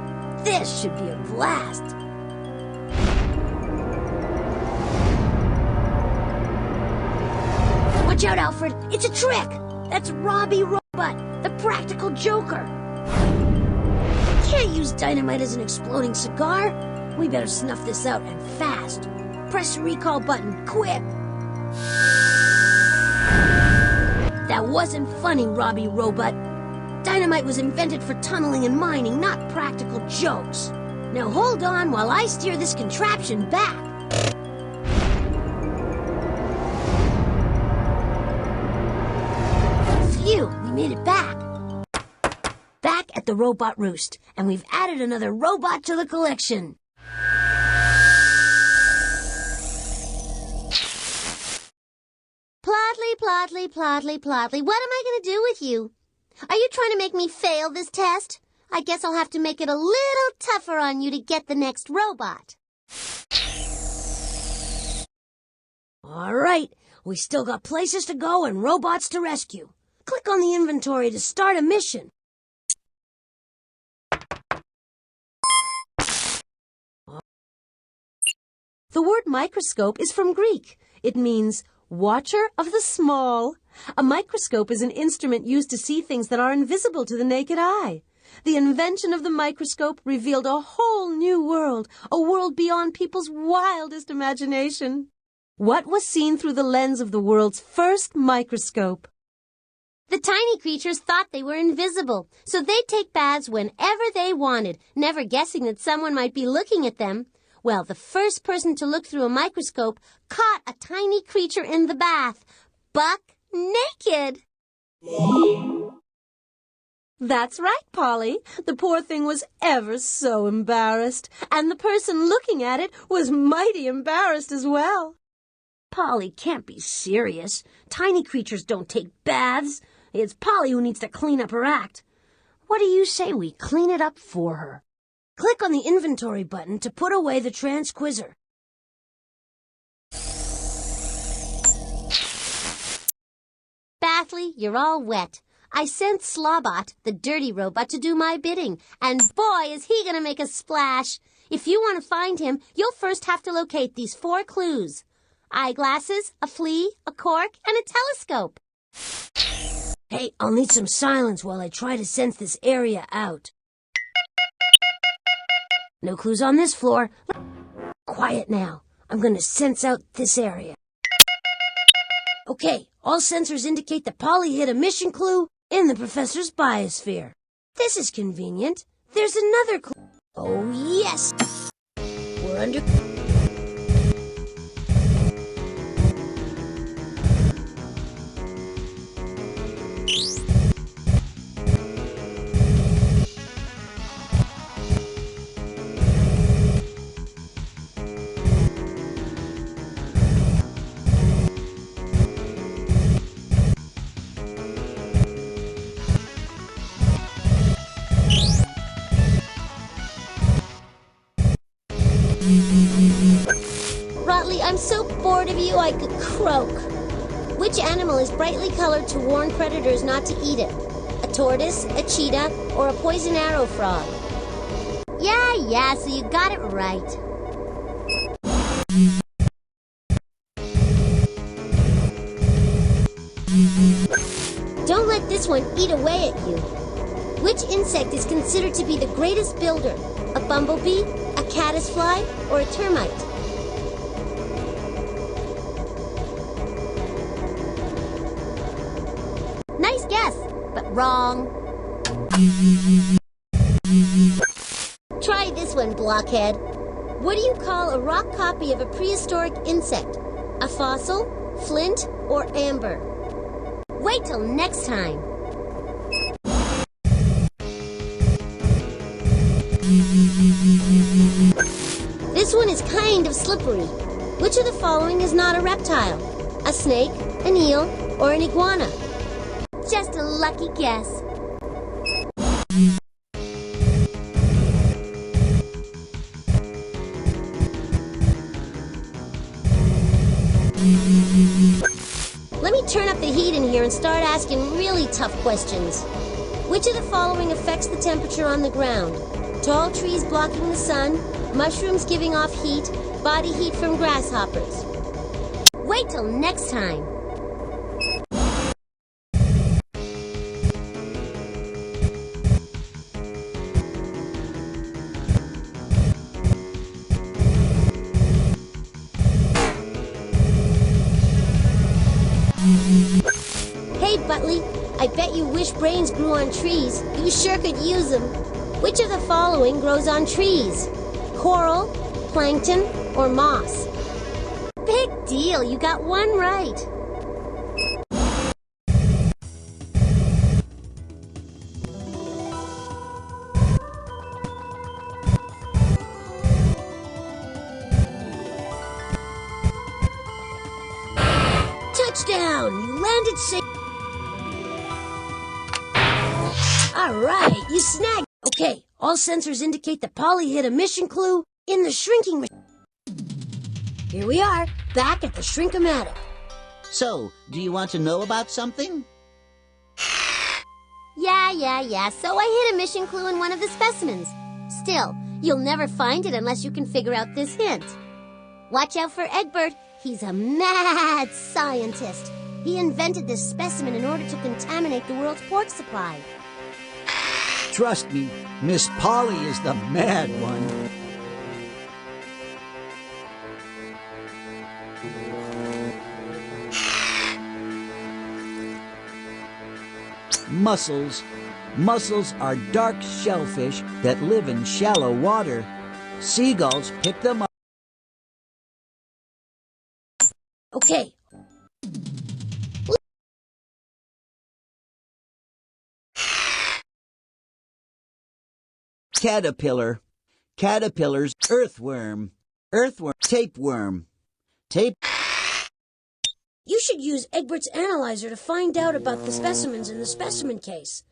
This should be a blast. Watch out, Alfred. It's a trick. That's Robbie Robot, the practical joker. Can't use dynamite as an exploding cigar. We better snuff this out and fast. Press the recall button, quick. That wasn't funny, Robbie Robot. Dynamite was invented for tunneling and mining, not practical jokes. Now hold on while I steer this contraption back. Phew, we made it back. Back at the robot roost, and we've added another robot to the collection. Plotley, Plotley, what am I going to do with you? Are you trying to make me fail this test? I guess I'll have to make it a little tougher on you to get the next robot. All right, we still got places to go and robots to rescue. Click on the inventory to start a mission. The word microscope is from Greek. It means watcher of the small. A microscope is an instrument used to see things that are invisible to the naked eye. The invention of the microscope revealed a whole new world, a world beyond people's wildest imagination. What was seen through the lens of the world's first microscope? The tiny creatures thought they were invisible, so they'd take baths whenever they wanted, never guessing that someone might be looking at them. Well, the first person to look through a microscope caught a tiny creature in the bath, buck naked. That's right, Polly. The poor thing was ever so embarrassed, and the person looking at it was mighty embarrassed as well. Polly can't be serious. Tiny creatures don't take baths. It's Polly who needs to clean up her act. What do you say we clean it up for her? Click on the inventory button to put away the transquizzer. Bathley, you're all wet. I sent Slobot, the dirty robot, to do my bidding, and boy, is he gonna make a splash. If you want to find him, you'll first have to locate these 4 clues: eyeglasses, a flea, a cork, and a telescope. Hey, I'll need some silence while I try to sense this area out. No clues on this floor. Quiet now. I'm gonna sense out this area. Okay, all sensors indicate that Polly hid a mission clue in the professor's biosphere. This is convenient. There's another clue. Oh, yes! We're under... Rotley, I'm so bored of you I could croak. Which animal is brightly colored to warn predators not to eat it? A tortoise, a cheetah, or a poison arrow frog? Yeah, so you got it right. Don't let this one eat away at you. Which insect is considered to be the greatest builder? A bumblebee, a caddisfly, or a termite? Nice guess, but wrong. Try this one, blockhead. What do you call a rock copy of a prehistoric insect? A fossil, flint, or amber? Wait till next time. This one is kind of slippery. Which of the following is not a reptile? A snake, an eel, or an iguana? Just a lucky guess. Let me turn up the heat in here and start asking really tough questions. Which of the following affects the temperature on the ground? Tall trees blocking the sun, mushrooms giving off heat, body heat from grasshoppers. Wait till next time. Hey, Butley, I bet you wish brains grew on trees. You sure could use them. Which of the following grows on trees? Coral, plankton, or moss? Big deal, you got one right. Touchdown! You landed safe. All right, you snagged. Okay, all sensors indicate that Polly hid a mission clue in the shrinking machine. Here we are, back at the Shrink-O-Matic. So, do you want to know about something? Yeah. So I hid a mission clue in one of the specimens. Still, you'll never find it unless you can figure out this hint. Watch out for Egbert. He's a mad scientist. He invented this specimen in order to contaminate the world's pork supply. Trust me, Miss Polly is the mad one. Mussels. Mussels are dark shellfish that live in shallow water. Seagulls pick them up. Okay. Caterpillar. Caterpillar's earthworm. Earthworm. Tapeworm. You should use Egbert's analyzer to find out about the specimens in the specimen case.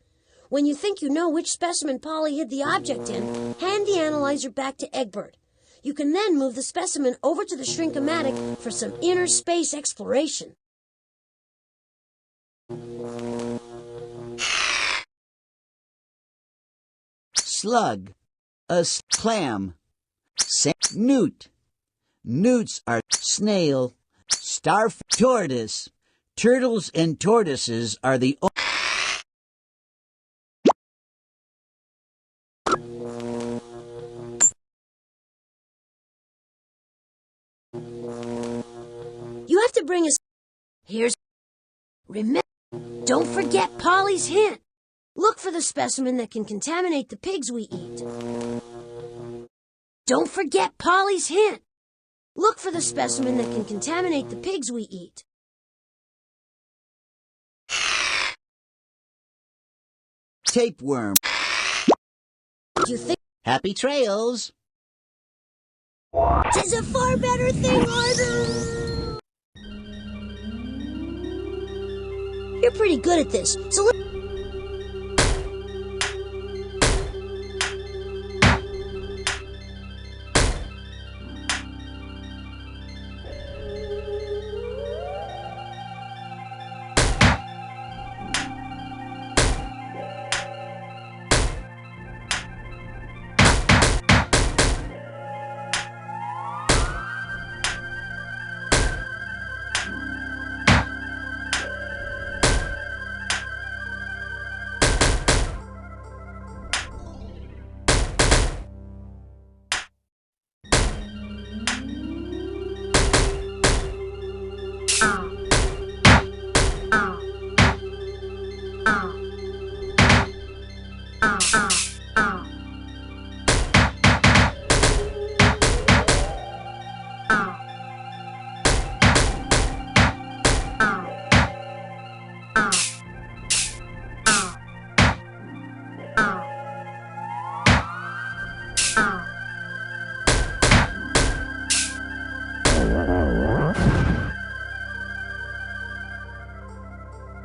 When you think you know which specimen Polly hid the object in, hand the analyzer back to Egbert. You can then move the specimen over to the Shrink-O-Matic for some inner space exploration. Slug. A clam. Newt. Newts are snail. Tortoise. Turtles and tortoises are the You have to bring us... Here's... Remember, don't forget Polly's hint. Look for the specimen that can contaminate the pigs we eat. Don't forget Polly's hint. Look for the specimen that can contaminate the pigs we eat. Tapeworm. You think... Happy trails. Tis a far better thing, Arthur! You're pretty good at this, so let's...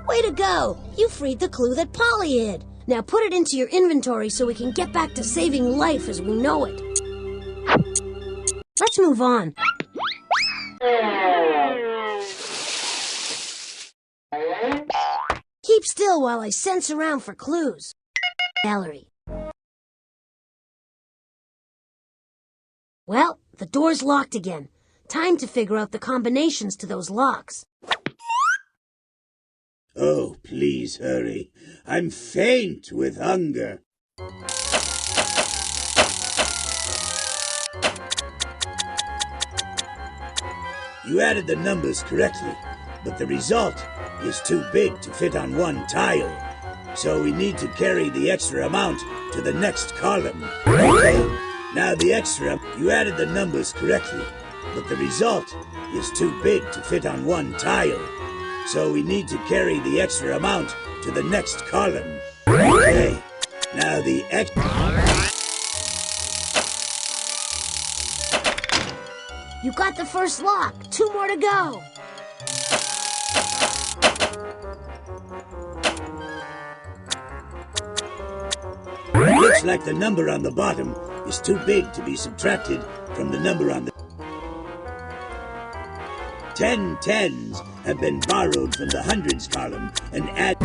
Way to go! You freed the clue that Polly hid. Now put it into your inventory so we can get back to saving life as we know it. Let's move on. Keep still while I sense around for clues. Gallery. Well, the door's locked again. Time to figure out the combinations to those locks. Oh, please hurry. I'm faint with hunger. You added the numbers correctly, but the result is too big to fit on one tile. So we need to carry the extra amount to the next column. Okay, now the extra, you added the numbers correctly, but the result is too big to fit on one tile. So we need to carry the extra amount to the next column. Okay, now the You got the first lock. 2 more to go. Looks like the number on the bottom is too big to be subtracted from the number on the... 10 tens have been borrowed from the hundreds column and add...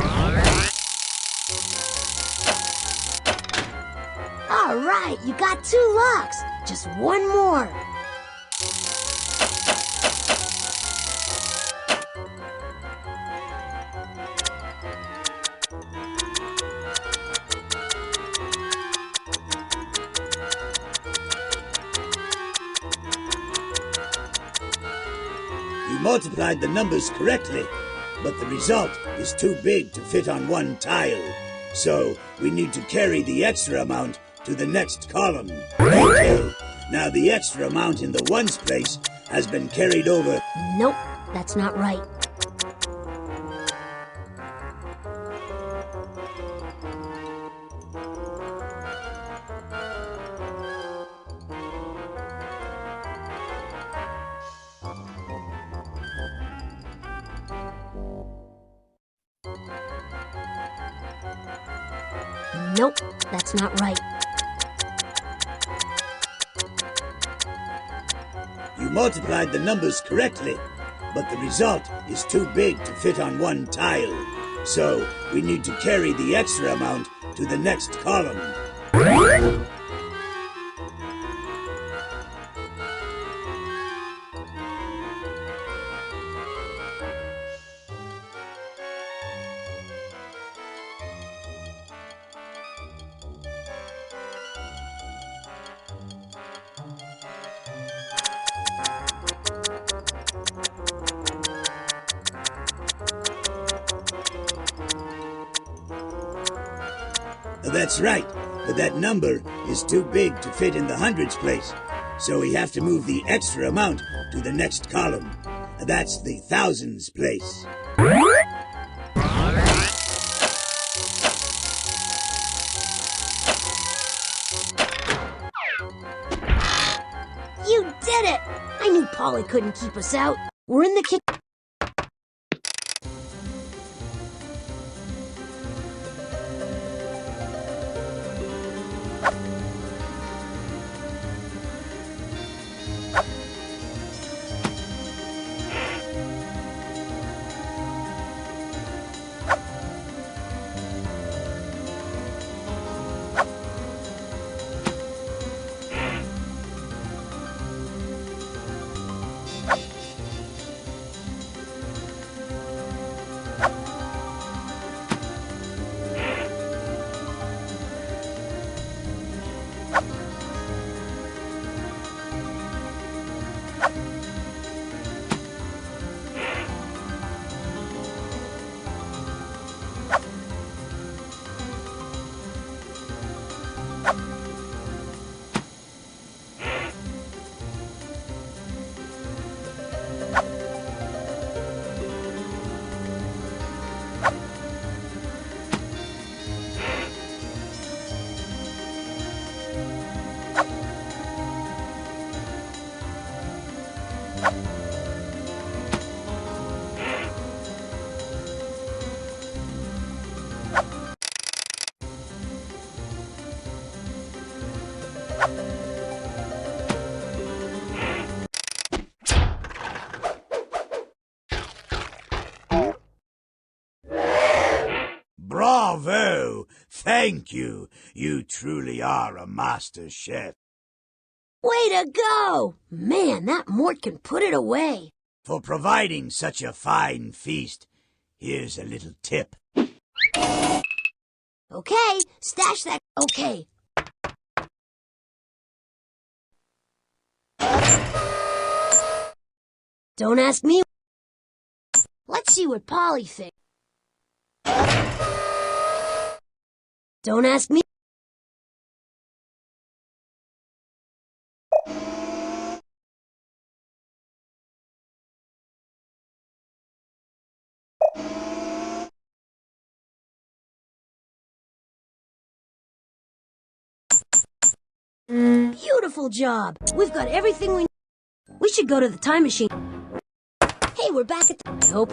All right, you got 2 locks. Just 1 more. You multiplied the numbers correctly, but the result is too big to fit on one tile. So we need to carry the extra amount to the next column. Okay, now the extra amount in the ones place has been carried over. Nope, that's not right. Nope, that's not right. You multiplied the numbers correctly, but the result is too big to fit on one tile. So we need to carry the extra amount to the next column. that's right. But that number is too big to fit in the hundreds place. So we have to move the extra amount to the next column. That's the thousands place. You did it! I knew Polly couldn't keep us out. We're in the kitchen. Bravo! Thank you. You truly are a master chef. Way to go! Man, that Mort can put it away. For providing such a fine feast, here's a little tip. Okay, stash that. Okay. Don't ask me. Let's see what Polly thinks. Don't ask me. Beautiful job. We've got everything we need. We should go to the time machine. Hey, we're back at the... I hope...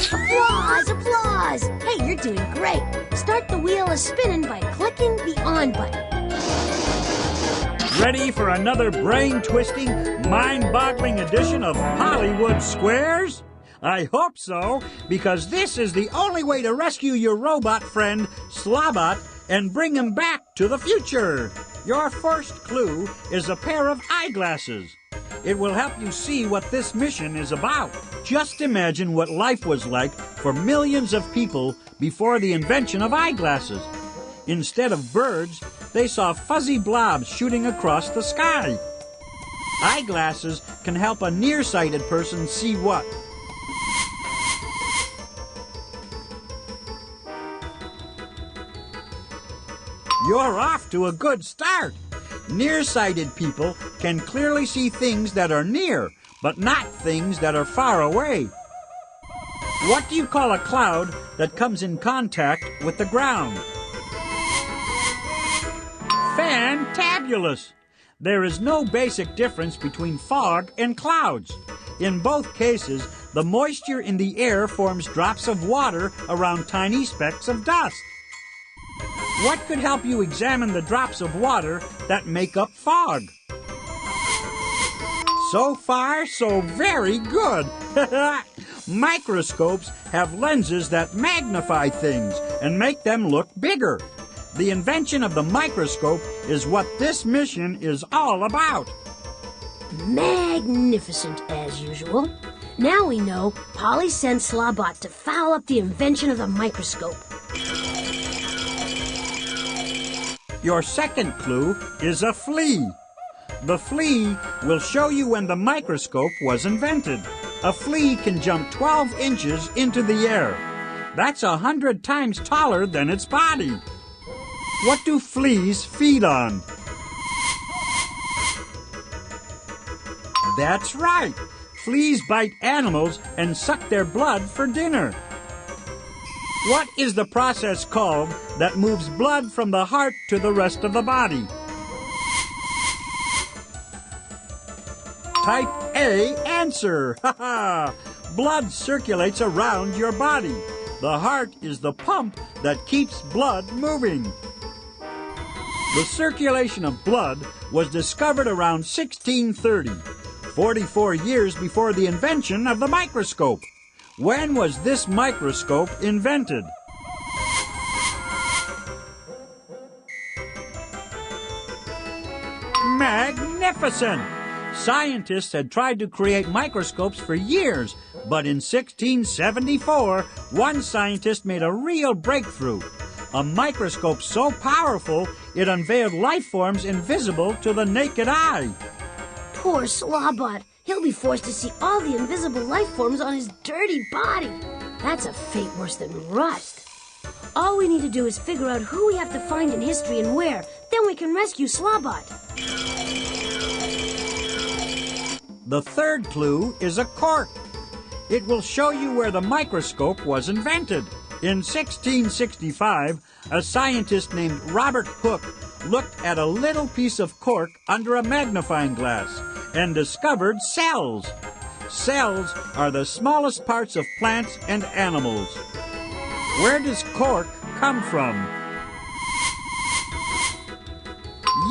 Applause! Applause! Hey, you're doing great. Start the wheel a-spinning by clicking the on button. Ready for another brain-twisting, mind-boggling edition of Hollywood Squares? I hope so, because this is the only way to rescue your robot friend, Slobot, and bring him back to the future. Your first clue is a pair of eyeglasses. It will help you see what this mission is about. Just imagine what life was like for millions of people before the invention of eyeglasses. Instead of birds, they saw fuzzy blobs shooting across the sky. Eyeglasses can help a nearsighted person see what? You're off to a good start. Nearsighted people can clearly see things that are near, but not things that are far away. What do you call a cloud that comes in contact with the ground? Fantabulous! There is no basic difference between fog and clouds. In both cases, the moisture in the air forms drops of water around tiny specks of dust. What could help you examine the drops of water that make up fog? So far, so very good. Microscopes have lenses that magnify things and make them look bigger. The invention of the microscope is what this mission is all about. Magnificent, as usual. Now we know Polly sent Slobot to foul up the invention of the microscope. Your second clue is a flea. The flea will show you when the microscope was invented. A flea can jump 12 inches into the air. That's 100 times taller than its body. What do fleas feed on? That's right. Fleas bite animals and suck their blood for dinner. What is the process called that moves blood from the heart to the rest of the body? Type A answer. Ha ha! Blood circulates around your body. The heart is the pump that keeps blood moving. The circulation of blood was discovered around 1630, 44 years before the invention of the microscope. When was this microscope invented? Magnificent! Scientists had tried to create microscopes for years, but in 1674, one scientist made a real breakthrough. A microscope so powerful, it unveiled life forms invisible to the naked eye. Poor Slobot. He'll be forced to see all the invisible life forms on his dirty body. That's a fate worse than rust. All we need to do is figure out who we have to find in history and where. Then we can rescue Slobot. The third clue is a cork. It will show you where the microscope was invented. In 1665, a scientist named Robert Hooke looked at a little piece of cork under a magnifying glass and discovered cells. Cells are the smallest parts of plants and animals. Where does cork come from?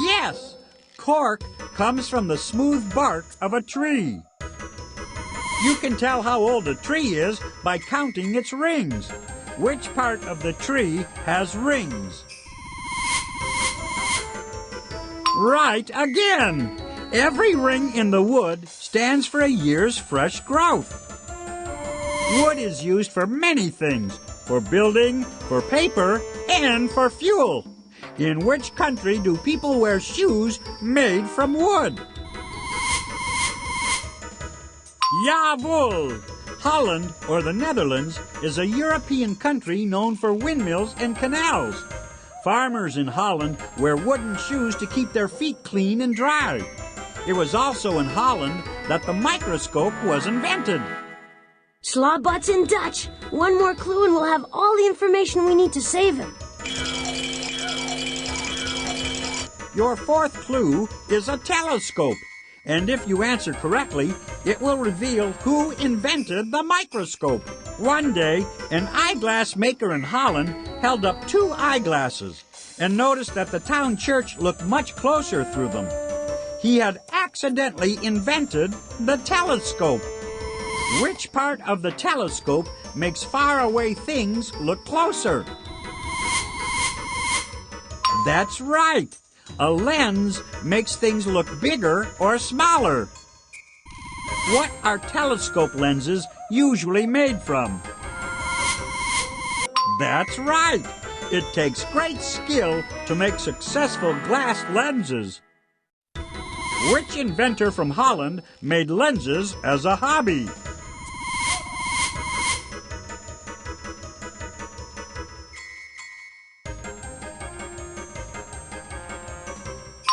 Yes! Cork comes from the smooth bark of a tree. You can tell how old a tree is by counting its rings. Which part of the tree has rings? Right again! Every ring in the wood stands for a year's fresh growth. Wood is used for many things, for building, for paper, and for fuel. In which country do people wear shoes made from wood? Jawohl! Holland, or the Netherlands, is a European country known for windmills and canals. Farmers in Holland wear wooden shoes to keep their feet clean and dry. It was also in Holland that the microscope was invented. Slobot's in Dutch. One more clue and we'll have all the information we need to save him. Your fourth clue is a telescope, and if you answer correctly, it will reveal who invented the microscope. One day, an eyeglass maker in Holland held up 2 eyeglasses and noticed that the town church looked much closer through them. He had accidentally invented the telescope. Which part of the telescope makes faraway things look closer? That's right. A lens makes things look bigger or smaller. What are telescope lenses usually made from? That's right. It takes great skill to make successful glass lenses. Which inventor from Holland made lenses as a hobby?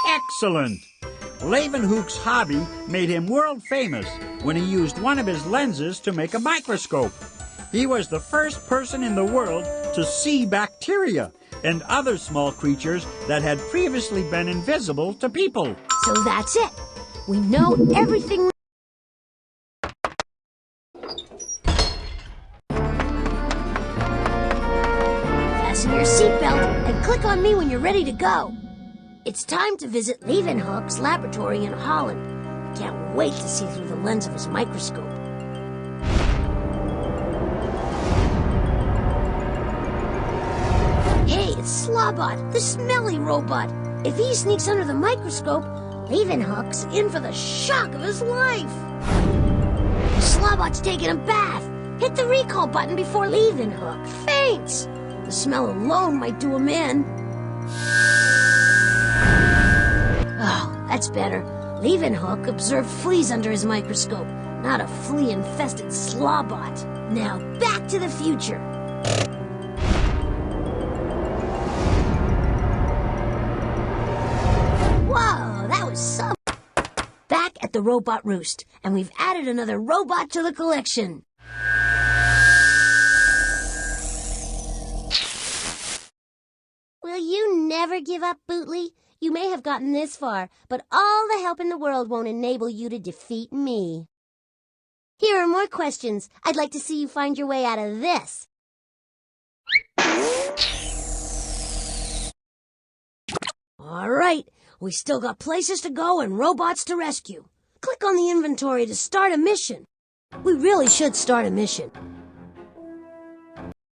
Excellent! Leeuwenhoek's hobby made him world famous when he used one of his lenses to make a microscope. He was the first person in the world to see bacteria and other small creatures that had previously been invisible to people. So that's it. We know everything. Fasten your seatbelt and click on me when you're ready to go. It's time to visit Leeuwenhoek's laboratory in Holland. Can't wait to see through the lens of his microscope. Hey, it's Slobot, the smelly robot. If he sneaks under the microscope, Leeuwenhoek's in for the shock of his life. Slobot's taking a bath. Hit the recall button before Leeuwenhoek faints. The smell alone might do him in. Oh, that's better. Leeuwenhoek observed fleas under his microscope, not a flea-infested slawbot. Now back to the future. Whoa, that was so... Back at the robot roost, and we've added another robot to the collection. Will you never give up, Bootley? You may have gotten this far, but all the help in the world won't enable you to defeat me. Here are more questions. I'd like to see you find your way out of this. All right, we still got places to go and robots to rescue. Click on the inventory to start a mission. We really should start a mission.